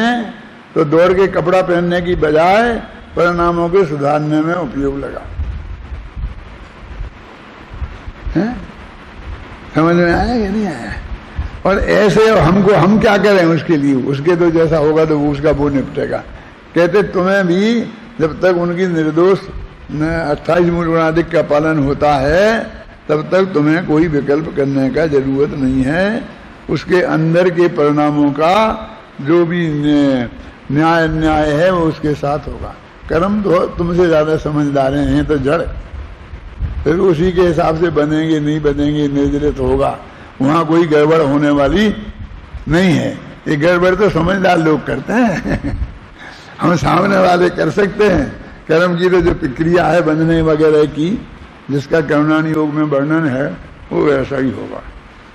तो दौड़ के कपड़ा पहनने की बजाय परिणामों को सुधारने में उपयोग लगा। समझ में आया कि नहीं आया? और ऐसे हम क्या करें उसके लिए? उसके तो जैसा होगा तो उसका वो निपटेगा। कहते तुम्हें भी जब तक उनकी निर्दोष 28 मूल गुणादिक का पालन होता है तब तक तुम्हें कोई विकल्प करने का जरूरत नहीं है। उसके अंदर के परिणामों का जो भी न्याय है वो उसके साथ होगा। कर्म तो तुमसे ज्यादा समझदार हैं तो जड़, फिर उसी के हिसाब से बनेंगे, नहीं बनेंगे, निर्धारित होगा। वहां कोई गड़बड़ होने वाली नहीं है। ये गड़बड़ तो समझदार लोग करते हैं हम सामने वाले कर सकते हैं। कर्म की तो जो प्रक्रिया है बंधने वगैरह की, जिसका करुणान योग में वर्णन है, वो ऐसा ही होगा।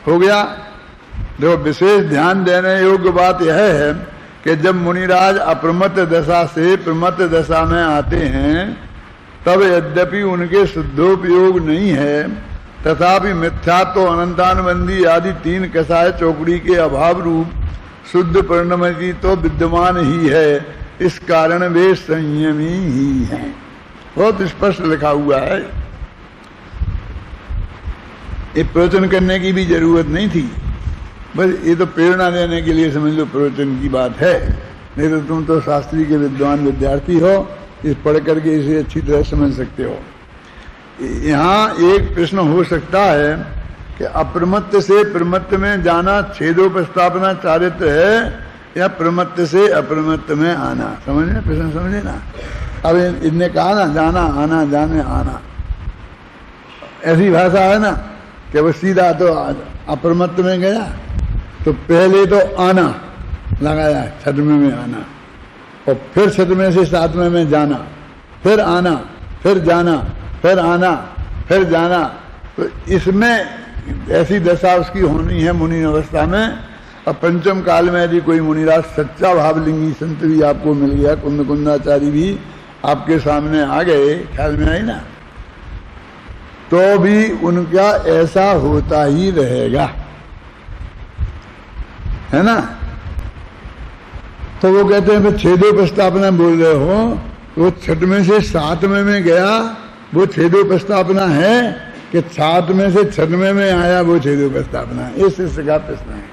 हो गया। देखो, विशेष ध्यान देने योग्य बात यह है कि जब मुनिराज अप्रमत्त दशा से प्रमत्त दशा में आते हैं तब यद्यपि उनके शुद्धोपयोग नहीं है, तथापि मिथ्यात्व, अनंतानुबंधी आदि 3 कसाय चौकड़ी के अभाव रूप शुद्ध परिणमति तो विद्यमान ही है। इस कारण वे संयमी ही हैं। बहुत स्पष्ट लिखा हुआ है। ये प्रवचन करने की भी जरूरत नहीं थी। बस ये तो प्रेरणा देने के लिए समझ लो प्रवचन की बात है, नहीं तो तुम तो शास्त्री के विद्वान विद्यार्थी हो, इस पढ़ करके इसे अच्छी तरह समझ सकते हो। यहाँ एक प्रश्न हो सकता है कि अप्रमत्त से प्रमत्त में जाना छेदोपस्थापना चारित्र है या प्रमत्त से अप्रमत्त में आना? समझे प्रश्न, समझे ना? अब इनने कहा ना जाना आना जाने आना, ऐसी भाषा है ना कि वो सीधा तो अप्रमत्त में गया तो पहले तो आना लगाया, छठवें में आना, और फिर छठवें से सातवें में जाना, फिर आना, फिर जाना, फिर आना, फिर जाना। तो इसमें ऐसी दशा उसकी होनी है मुनि अवस्था में। और पंचम काल में यदि कोई मुनिराज सच्चा भावलिंगी संत भी आपको मिल गया, कुंद कुंदाचारी भी आपके सामने आ गए, ख्याल में आई ना, तो भी उनका ऐसा होता ही रहेगा, है ना? तो वो कहते हैं भाई छेदोपस्थापना बोल रहे हो, वो छठवें से सातवें में गया वो छेदोपस्थापना है कि सातवें से छठवें में आया वो छेदोपस्थापना है? इस शिष्य का प्रश्न है।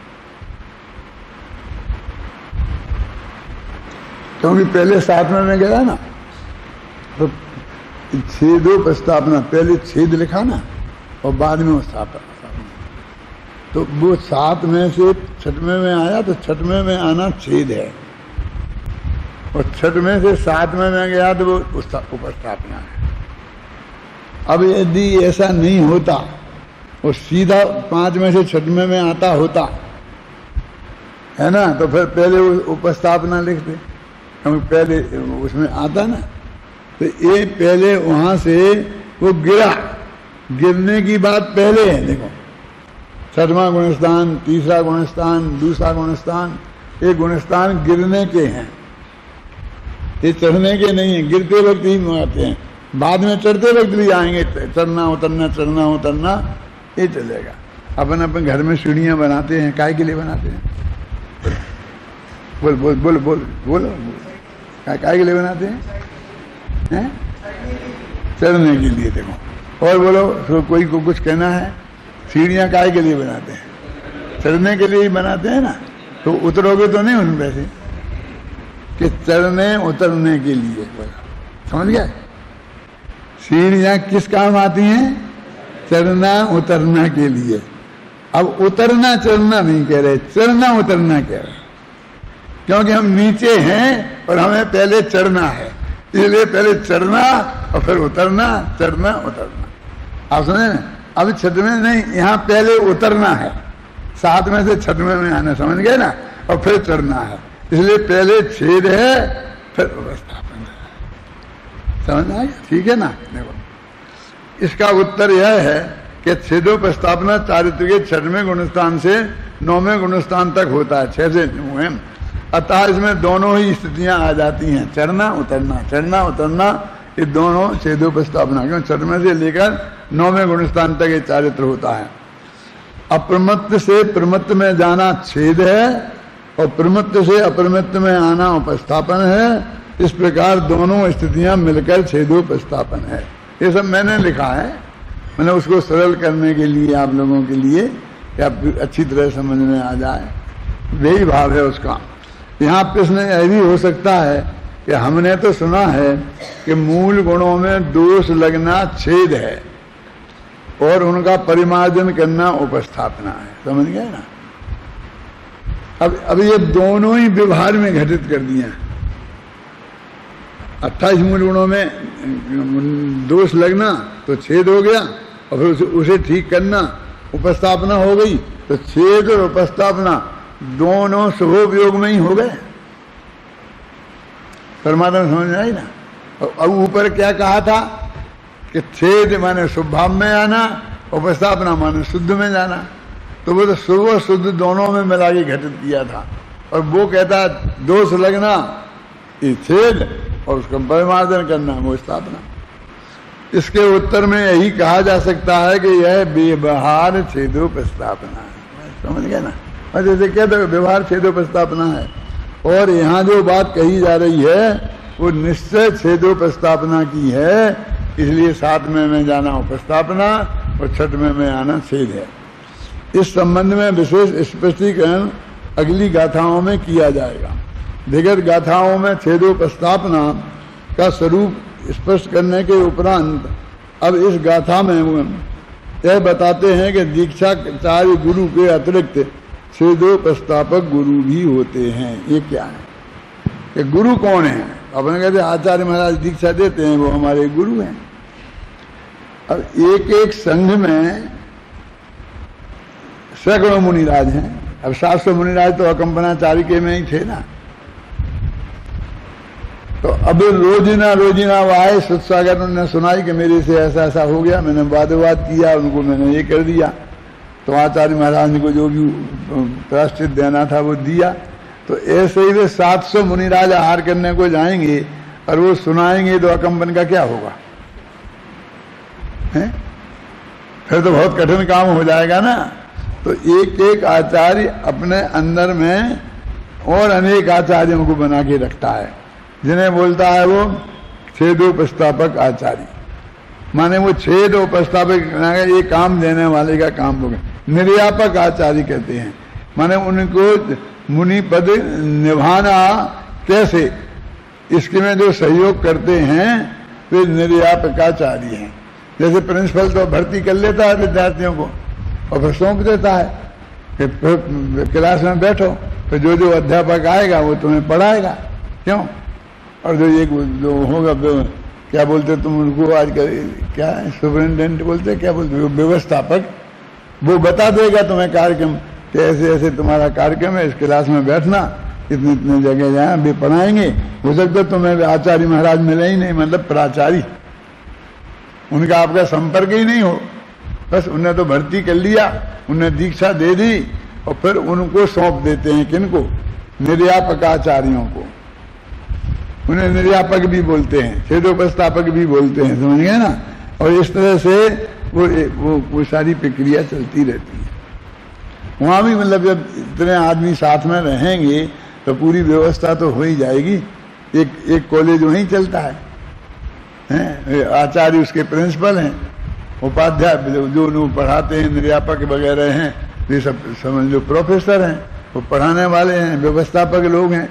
क्योंकि पहले सातवें में गया ना, तो छेदोपस्थापना पहले छेद लिखा ना और बाद में वो स्थापना, तो वो सातवें से छठवें में आया तो छठवें में आना छेद है, और छठवें से सातवें में गया तो वो उपस्थापना है। अब यदि ऐसा नहीं होता और सीधा पांचवें से छठवें में आता होता, है ना, तो फिर पहले वो उपस्थापना लिखते, क्योंकि पहले उसमें आता ना, तो ये पहले वहां से वो गिरा, गिरने की बात पहले है। देखो छठवां गुणस्थान, तीसरा गुणस्थान, दूसरा गुणस्थान, ये गुणस्थान गिरने के हैं, ये चढ़ने के नहीं है। गिरते वक्त ही आते हैं, बाद में चढ़ते वक्त भी आएंगे, चढ़ना उतरना चढ़ना उतरना ये चलेगा। अपन अपन घर में सीढ़ियां बनाते हैं, काय के लिए बनाते हैं? बोल बोल बोल बोल बोलो, काय के लिए बनाते हैं? चढ़ने के लिए। देखो और बोलो, तो कोई को कुछ कहना है? सीढ़ियां काय के लिए बनाते हैं? चढ़ने के लिए ही बनाते हैं ना, तो उतरोगे तो नहीं उन पैसे कि चढ़ने उतरने के लिए। समझ गया? सीढ़ियां किस काम आती हैं? चढ़ना उतरना के लिए। अब उतरना चढ़ना नहीं कह रहे, चढ़ना उतरना कह रहे, क्योंकि हम नीचे हैं और हमें पहले चढ़ना है, इसलिए पहले चढ़ना और फिर उतरना, चढ़ना उतरना। आप समझे ना? अब छठवें नहीं, यहाँ पहले उतरना है, सातवें से छठवें में आना, समझ गए ना, और फिर चढ़ना है, इसलिए पहले छेद है फिर उपस्थापन है। समझ आ गया? ठीक है ना? देखो इसका उत्तर यह है कि छेदोपस्थापना चारित्र के छठवें गुणस्थान से नौवें गुणस्थान तक होता है, 6 से 9। अतः इसमें दोनों ही स्थितियां आ जाती हैं, चढ़ना उतरना, चढ़ना उतरना, ये दोनों छेदोपस्थापना, क्यों छठवें से लेकर 9वें गुणस्थान तक ये चारित्र होता है। अप्रमत्त से प्रमत्त में जाना छेद है और प्रमत्त से अप्रमत्त में आना उपस्थापन है। इस प्रकार दोनों स्थितियां मिलकर छेदोपस्थापन है। ये सब मैंने लिखा है, मैंने उसको सरल करने के लिए आप लोगों के लिए, कि आप अच्छी तरह समझ में आ जाए, यही भाव है उसका। यहाँ प्रश्न यह भी हो सकता है कि हमने तो सुना है कि मूल गुणों में दोष लगना छेद है और उनका परिमार्जन करना उपस्थापना है। समझ गए ना? अब ये दोनों ही व्यवहार में घटित कर दिए। 28 मूल गुणों में दोष लगना तो छेद हो गया, और फिर उसे ठीक करना उपस्थापना हो गई, तो छेद और उपस्थापना दोनों शुभोपयोग में ही हो गए। परमात्मा समझ में आई ना? और ऊपर क्या कहा था कि छेद माने शुभ भाव में आना, उपस्थापना माने शुद्ध में जाना, तो वो तो शुभ और शुद्ध दोनों में मिला के घटित किया था। और वो कहता दोष लगना ये छेद और उसका परिमार्जन करना वो स्थापना। इसके उत्तर में यही कहा जा सकता है कि यह व्यवहार छेदोपस्थापना है। समझ गए ना? और जैसे कहते हैं व्यवहार छेदोपस्थापना है, और यहाँ जो बात कही जा रही है वो निश्चय छेदोपस्थापना की है, इसलिए 7वें में जाना उपस्थापना और 6वें में आना छेद है। इस संबंध में विशेष स्पष्टीकरण अगली गाथाओं में किया जाएगा। विगत गाथाओं में छेदोपस्थापना का स्वरूप स्पष्ट करने के उपरांत अब इस गाथा में यह बताते हैं कि दीक्षाचार्य गुरु के अतिरिक्त छेदोपस्थापक गुरु भी होते हैं। ये क्या है कि गुरु कौन है? अपने कहते आचार्य महाराज दीक्षा देते हैं, वो हमारे गुरु हैं। अब एक एक संघ में सैकड़ों मुनिराज हैं। अब 700 मुनिराज तो अकंपनाचार्य के में ही थे ना। तो अब रोजिना आए सुतसागर उन्होंने सुनाई कि मेरे से ऐसा ऐसा हो गया, मैंने वाद किया, उनको मैंने ये कर दिया। तो आचार्य महाराज ने को जो भी प्रायश्चित देना था वो दिया। तो ऐसे ही वे 700 मुनिराज आहार करने को जाएंगे और वो सुनाएंगे तो अकंपन का क्या होगा? है? फिर तो बहुत कठिन काम हो जाएगा ना। तो एक एक आचार्य अपने अंदर में और अनेक आचार्यों को बना के रखता है, जिन्हें बोलता है वो छेदोपस्थापक आचार्य। माने वो छेदोपस्थापक ये काम देने वाले का काम हो गया। निर्यापक आचार्य कहते हैं, माने उनको मुनि पद निभाना कैसे, इसके में जो सहयोग करते हैं वे निर्यापकाचार्य हैं। जैसे प्रिंसिपल तो भर्ती कर लेता है विद्यार्थियों को और फिर सौंप देता है कि क्लास में बैठो, फिर जो अध्यापक आएगा वो तुम्हें पढ़ाएगा। क्यों? और जो होगा क्या बोलते तुम उनको आज क्या सुपरिटेंडेंट बोलते, क्या बोलते व्यवस्थापक, वो बता देगा तुम्हें कार्यक्रम कि ऐसे ऐसे तुम्हारा कार्यक्रम है, इस क्लास में बैठना, इतने इतने जगह जाए, वे पढ़ाएंगे। हो सकता है तुम्हें आचार्य महाराज मिले ही नहीं, मतलब प्राचार्य, उनका आपका संपर्क ही नहीं हो। बस उन्हें तो भर्ती कर लिया, उन्हें दीक्षा दे दी और फिर उनको सौंप देते हैं। किनको? निर्यापकाचार्यों को। उन्हें निर्यापक भी बोलते हैं, छेदोपस्थापक भी बोलते हैं, समझ गए ना। और इस तरह से वो सारी प्रक्रिया चलती रहती है। वहाँ भी मतलब जब इतने आदमी साथ में रहेंगे तो पूरी व्यवस्था तो हो ही जाएगी। एक कॉलेज वहीं चलता है, आचार्य उसके प्रिंसिपल हैं, उपाध्याय जो लोग पढ़ाते हैं, निर्यापक वगैरह हैं, ये सब समझ लो प्रोफेसर हैं, वो पढ़ाने वाले हैं, व्यवस्थापक लोग हैं।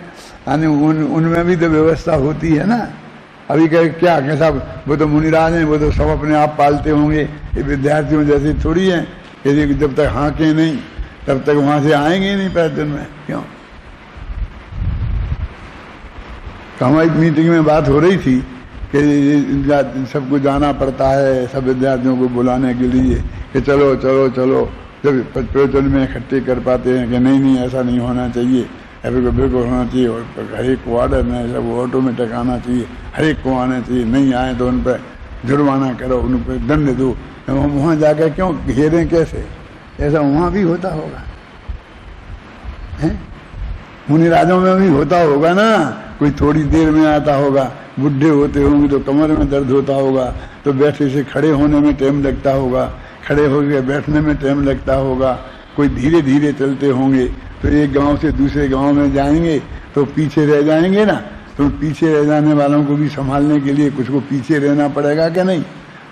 यानी उनमें भी तो व्यवस्था होती है ना। अभी क्या कैसा, वो तो मुनिराज हैं, वो तो सब अपने आप पालते होंगे। ये विद्यार्थियों जैसे थोड़ी हैं कि जब तक हाँके नहीं तब तक वहां से आएंगे ही नहीं पैदल में। क्यों? हमारी मीटिंग में बात हो रही थी कि सबको जाना पड़ता है, सब विद्यार्थियों को बुलाने के लिए कि चलो चलो चलो। जब प्रवचन में इकट्ठे कर पाते हैं कि नहीं ऐसा नहीं होना चाहिए, बिल्कुल होना चाहिए, और हर एक को ऑर्डर में सब ऑटोमेटिक आना चाहिए, हर एक को आना चाहिए। नहीं आए तो उन पर जुर्माना करो, उन पर दंड दो। हम वहाँ जाकर क्यों घेरें? कैसे? ऐसा वहाँ भी होता होगा, मुनिराजों में भी होता होगा ना। कोई थोड़ी देर में आता होगा, बुढ़े होते होंगे तो कमर में दर्द होता होगा, तो बैठे से खड़े होने में टाइम लगता होगा, खड़े होकर बैठने में टाइम लगता होगा। कोई धीरे धीरे चलते होंगे तो एक गांव से दूसरे गांव में जाएंगे तो पीछे रह जाएंगे ना। तो पीछे रह जाने वालों को भी संभालने के लिए कुछ को पीछे रहना पड़ेगा क्या नहीं?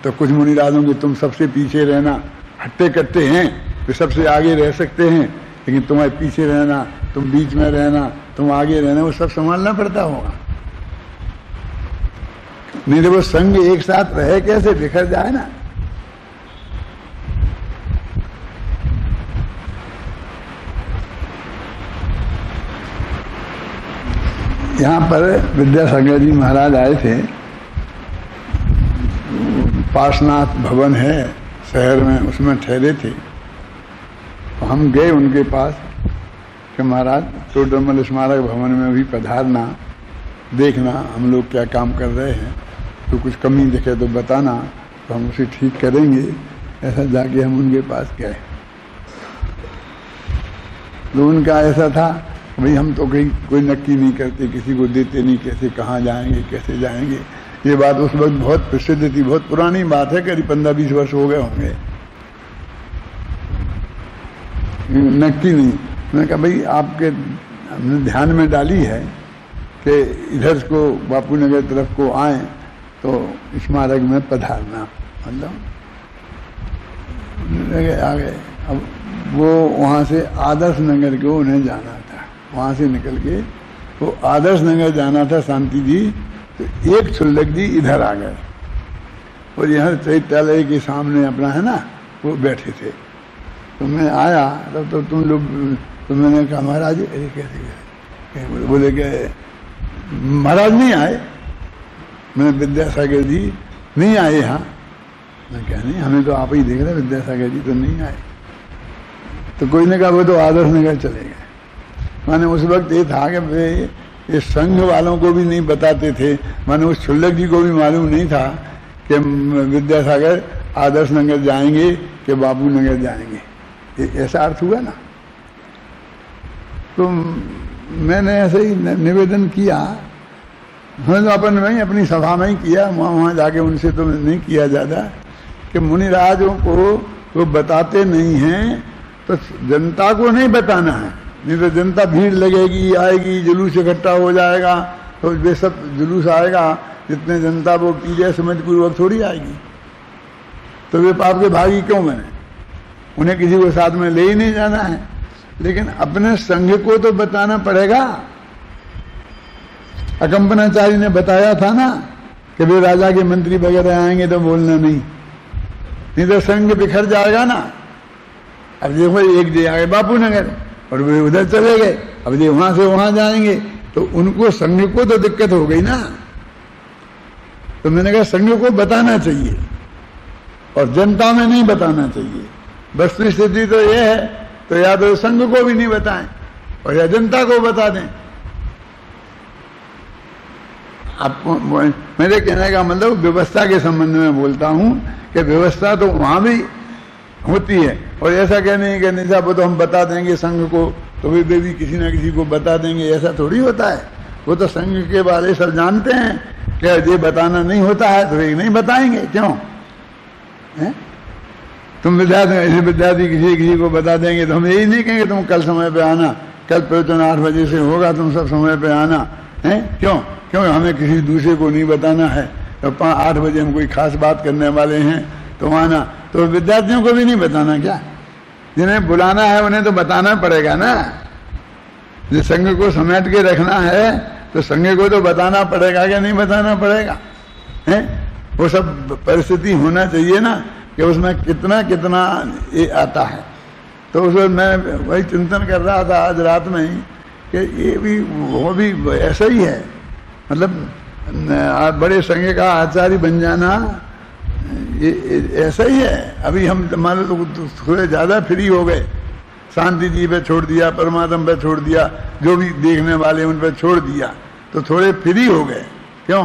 तो कुछ मुनिराजों के तुम सबसे पीछे रहना, हट्टे कट्टे हैं तो सबसे आगे रह सकते हैं, लेकिन तुम्हारे पीछे रहना, तुम बीच में रहना, तुम आगे रहना, वो सब संभालना पड़ता होगा। नहीं तो वो संग एक साथ रहे कैसे, बिखर जाए ना। यहाँ पर विद्यासागर जी महाराज आए थे। पार्श्वनाथ भवन है शहर में, उसमें ठहरे थे। तो हम गए उनके पास कि महाराज टोडरमल स्मारक भवन में भी पधारना, देखना हम लोग क्या काम कर रहे हैं, तो कुछ कमी दिखे तो बताना, तो हम उसे ठीक करेंगे। ऐसा जाके हम उनके पास गए। तो उनका ऐसा था भाई हम तो कहीं कोई नक्की नहीं करते, किसी को देते नहीं, कैसे कहाँ जाएंगे कैसे जाएंगे। ये बात उस वक्त बहुत प्रसिद्ध थी, बहुत पुरानी बात है, करीब 15-20 वर्ष हो गए होंगे। नक्की नहीं। मैंने कहा भाई आपके हमने ध्यान में डाली है कि इधर को बापू नगर तरफ को आए तो स्मारक में पधारना, मतलब आ गए। अब वो वहाँ से आदर्श नगर को उन्हें जाना था, वहाँ से निकल के वो आदर्श नगर जाना था शांति जी। तो एक छुल्लक जी इधर आ गए और यहाँ चैत्यालय के सामने अपना है ना वो बैठे थे। तो मैं आया तब तो तुम लोग, तो मैंने कहा महाराज अरे कैसे बोले कि महाराज नहीं आए। मैंने विद्यासागर जी नहीं आए यहाँ। मैं कहा नहीं, हमें तो आप ही देख रहे, विद्यासागर जी तो नहीं आए। तो कोई ने कहा वो तो आदर्श नगर चले गए। माने उस वक्त ये था कि वे ये संघ वालों को भी नहीं बताते थे, माने उस छुल्लक जी को भी मालूम नहीं था कि विद्यासागर आदर्श नगर जाएंगे कि बाबू नगर जाएंगे। ऐसा अर्थ हुआ ना। तो मैंने ऐसे ही निवेदन किया, हमने तो अपन में ही अपनी सभा में ही किया, वहाँ जाके उनसे तो नहीं किया ज़्यादा, कि मुनिराजों को वो बताते नहीं हैं तो जनता को नहीं बताना है, नहीं तो जनता भीड़ लगेगी, आएगी, जुलूस इकट्ठा हो जाएगा, तो वे सब जुलूस आएगा, जितने जनता वो कीजिए समझ पूर्वक थोड़ी आएगी। तो वे पाप के भागी क्यों बने? उन्हें किसी को साथ में ले ही नहीं जाना है। लेकिन अपने संघ को तो बताना पड़ेगा। अकंपनाचारी ने बताया था ना कि वे राजा के मंत्री वगैरह आएंगे तो बोलना नहीं, नहीं तो संघ बिखर जाएगा ना। अब देखो एक जे आए बापू नगर और वे उधर चले गए, अब ये वहां से वहां जाएंगे तो उनको संघ को तो दिक्कत हो गई ना। तो मैंने कहा संघ को बताना चाहिए और जनता में नहीं बताना चाहिए। वस्तु स्थिति तो यह है, तो या तो संघ को भी नहीं बताएं और या जनता को बता दें। आपको मेरे कहने का मतलब व्यवस्था के संबंध में बोलता हूं कि व्यवस्था तो वहां भी होती है, और ऐसा कहने कि नहीं साहब वो तो हम बता देंगे संघ को, तो वे भी किसी ना किसी को बता देंगे, ऐसा थोड़ी होता है। वो तो संघ के बारे सब जानते हैं कि ये बताना नहीं होता है तो ये नहीं बताएंगे। क्यों है? तुम विद्यार्थी किसी को बता देंगे तो हम यही नहीं कहेंगे तुम कल समय पे आना, कल प्रवचन 8 बजे से होगा, तुम सब समय पे आना है। क्यों? क्यों हमें किसी दूसरे को नहीं बताना है। तो 8 बजे हम कोई खास बात करने वाले हैं तो आना। तो विद्यार्थियों को भी नहीं बताना क्या? जिन्हें बुलाना है उन्हें तो बताना पड़ेगा ना। जिस संघ को समेट के रखना है तो संघ को तो बताना पड़ेगा क्या नहीं बताना पड़ेगा है? वो सब परिस्थिति होना चाहिए ना कि उसमें कितना कितना ये आता है। तो उसमें मैं वही चिंतन कर रहा था आज रात में ही कि ये भी वो भी ऐसा ही है। मतलब बड़े संघ का आचार्य बन जाना ये ऐसा ही है। अभी हम मान लो तो थोड़े ज़्यादा फ्री हो गए, शांति जी पे छोड़ दिया, परमात्मा पे छोड़ दिया, जो भी देखने वाले उन पे छोड़ दिया, तो थोड़े फ्री हो गए। क्यों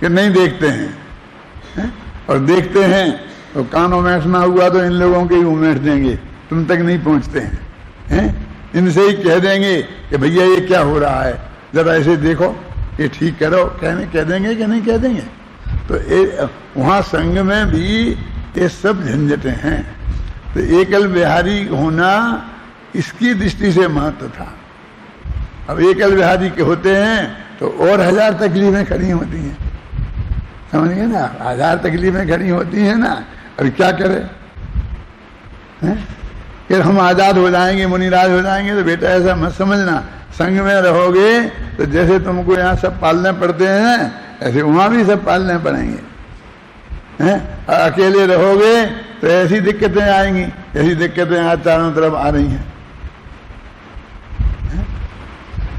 कि नहीं देखते हैं और देखते हैं तो कानों में ऐसा हुआ तो इन लोगों के ही उमेट देंगे, तुम तक नहीं पहुंचते हैं। इनसे ही कह देंगे कि भैया ये क्या हो रहा है, जरा ऐसे देखो, ये ठीक करो, कह देंगे कि नहीं कह देंगे। तो वहाँ संघ में भी ये सब झंझटें हैं। तो एकल बिहारी होना इसकी दृष्टि से महत्व था। अब एकल बिहारी के होते हैं तो और 1000 तकलीफें खड़ी होती हैं, समझ गए ना। 1000 तकलीफें खड़ी होती हैं ना। अभी क्या करें कि हम आज़ाद हो जाएंगे, मुनिराज हो जाएंगे, तो बेटा ऐसा मत समझना। संघ में रहोगे तो जैसे तुमको यहाँ सब पालने पड़ते हैं ऐसे वहाँ भी सब पालने पड़ेंगे हैं। अकेले रहोगे तो ऐसी दिक्कतें आएंगी, ऐसी दिक्कतें आज चारों तरफ आ रही हैं।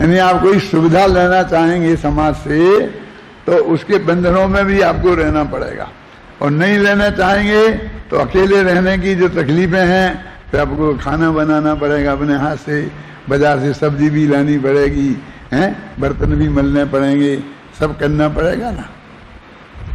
यानी आप कोई सुविधा लेना चाहेंगे समाज से तो उसके बंधनों में भी आपको रहना पड़ेगा, और नहीं लेना चाहेंगे तो अकेले रहने की जो तकलीफें हैं तो आपको खाना बनाना पड़ेगा अपने हाथ से, बाजार से सब्जी भी लानी पड़ेगी हैं, बर्तन भी मलने पड़ेंगे, सब करना पड़ेगा ना।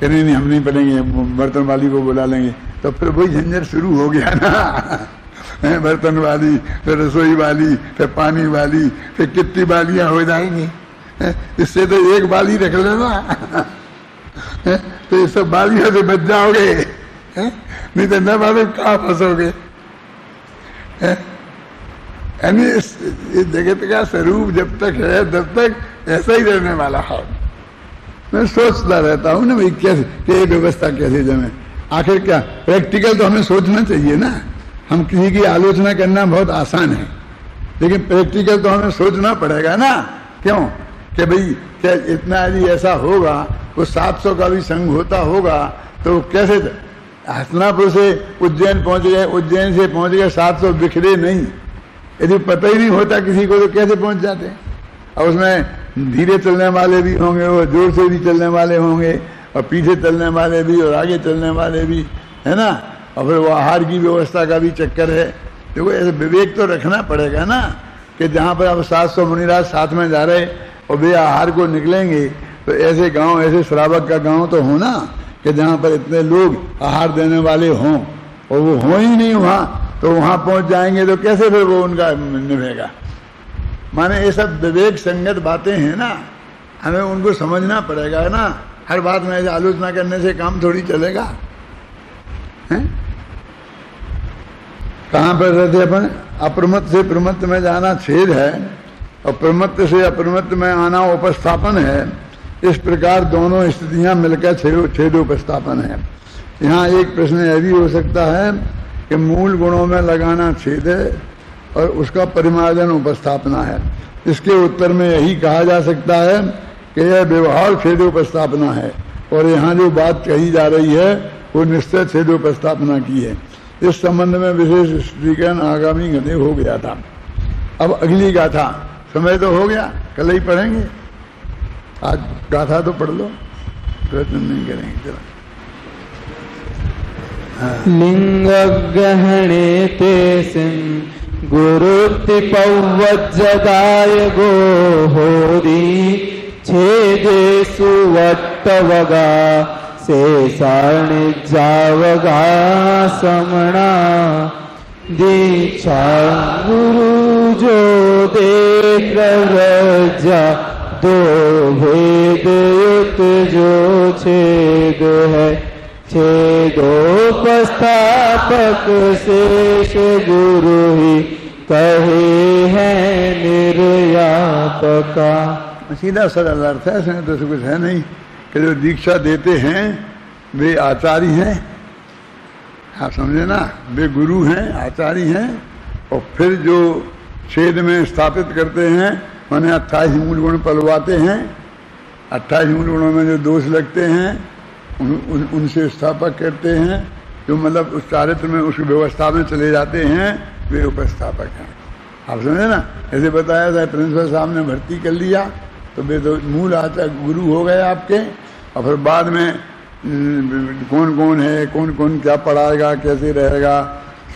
कहने नहीं हम नहीं पड़ेंगे, बर्तन वाली को बुला लेंगे, तो फिर वही झंझट शुरू हो गया ना। बर्तन वाली, फिर रसोई वाली, फिर पानी वाली, फिर कितनी बालियां हो जाएंगी। इससे तो एक बाली रख लेना तो ये सब बालियों से बच जाओगे, नहीं तो न मालूम कहाँ फंसोगे। यानी इस जगत का स्वरूप जब तक है तब तक ऐसा ही रहने वाला है। मैं सोचता रहता हूँ ना भाई कैसे ये व्यवस्था कैसे जमे। आखिर क्या प्रैक्टिकल तो हमें सोचना चाहिए ना। हम किसी की आलोचना करना बहुत आसान है, लेकिन प्रैक्टिकल तो हमें सोचना पड़ेगा ना। क्यों कि भाई क्या इतना यदि ऐसा होगा, वो 700 का भी संघ होता होगा तो कैसे हसनापुर से उज्जैन पहुंच गए, उज्जैन से पहुंच गए 700 बिखरे नहीं। यदि पता ही नहीं होता किसी को तो कैसे पहुंच जाते। और उसमें धीरे चलने वाले भी होंगे, और जोर से भी चलने वाले होंगे, और पीछे चलने वाले भी, और आगे चलने वाले भी, है ना। और फिर वो आहार की व्यवस्था का भी चक्कर है। देखो ऐसे विवेक तो रखना पड़ेगा ना कि जहाँ पर अब 700 मुनिराज साथ में जा रहे और वे आहार को निकलेंगे, तो ऐसे गांव, ऐसे श्रावक का गांव तो हो ना कि जहाँ पर इतने लोग आहार देने वाले हों, और वो हो ही नहीं वहाँ, तो वहाँ पहुँच जाएंगे तो कैसे फिर वो उनका निभेगा। माने ये सब विवेक संगत बातें हैं ना, हमें उनको समझना पड़ेगा ना। हर बात में ऐसे आलोचना करने से काम थोड़ी चलेगा। हैं? कहाँ पर रहते अपन? अप्रमत्त से प्रमत्त में जाना छेद है, और प्रमत्त से अप्रमत्त में आना उपस्थापन है। इस प्रकार दोनों स्थितियां मिलकर छेदोपस्थापन है। यहाँ एक प्रश्न यह भी हो सकता है कि मूल गुणों में लगाना छेद है और उसका परिमार्जन उपस्थापना है। इसके उत्तर में यही कहा जा सकता है कि यह व्यवहार छेदोपस्थापना है, और यहाँ जो बात कही जा रही है वो निश्चय छेदोपस्थापना की है। इस संबंध में विशेष स्पष्टीकरण आगामी गते हो गया था। अब अगली गाथा, समय तो हो गया, कल ही पढ़ेंगे। आज गाथा तो पढ़ लो, प्रयत्न नहीं करेंगे। चलो। लिंग गहणे ते सिंह गुरुति पौवज्जदाय गो होरी छेदे सुवट्टवगा से सारणी जावगा समणा दीक्षा गुरु जो दे प्रव्रजा दो भेद युक्त जो छेद है छेदोपस्थापक शेष गुरु ही कहे हैं निर्यापका। सीधा सरल अर्थ है, इसमें तो कुछ है नहीं कि जो दीक्षा देते हैं वे आचार्य हैं। आप समझे ना, वे गुरु हैं, आचार्य हैं। और फिर जो छेद में स्थापित करते हैं, माने 28 मूल गुण पलवाते हैं। 28 मूल गुणों में जो दोष लगते हैं उनसे स्थापक करते हैं। जो मतलब उस चारित्र में, उस व्यवस्था में चले जाते हैं, वे उपस्थापक हैं। आप समझे ना। ऐसे बताया था, प्रिंसिपल साहब ने भर्ती कर लिया तो वे तो मूल आचार्य गुरु हो गए आपके। और फिर बाद में कौन कौन है, कौन कौन क्या पढ़ाएगा, कैसे रहेगा,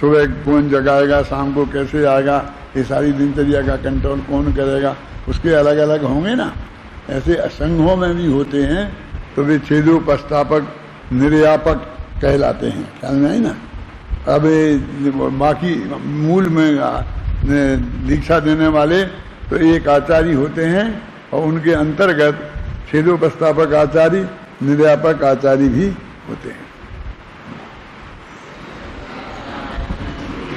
सुबह कौन जगाएगा, शाम को कैसे आएगा, ये सारी दिनचर्या का कंट्रोल कौन करेगा, उसके अलग अलग होंगे ना। ऐसे असंघों में भी होते हैं, तो वे छेदोपस्थापक निर्यापक कहलाते हैं। ख्याल में आई ना। अब बाकी मूल में दीक्षा देने वाले तो एक आचार्य होते हैं, और उनके अंतर्गत छेदोपस्थापक आचार्य, निर्यापक आचार्य भी होते हैं।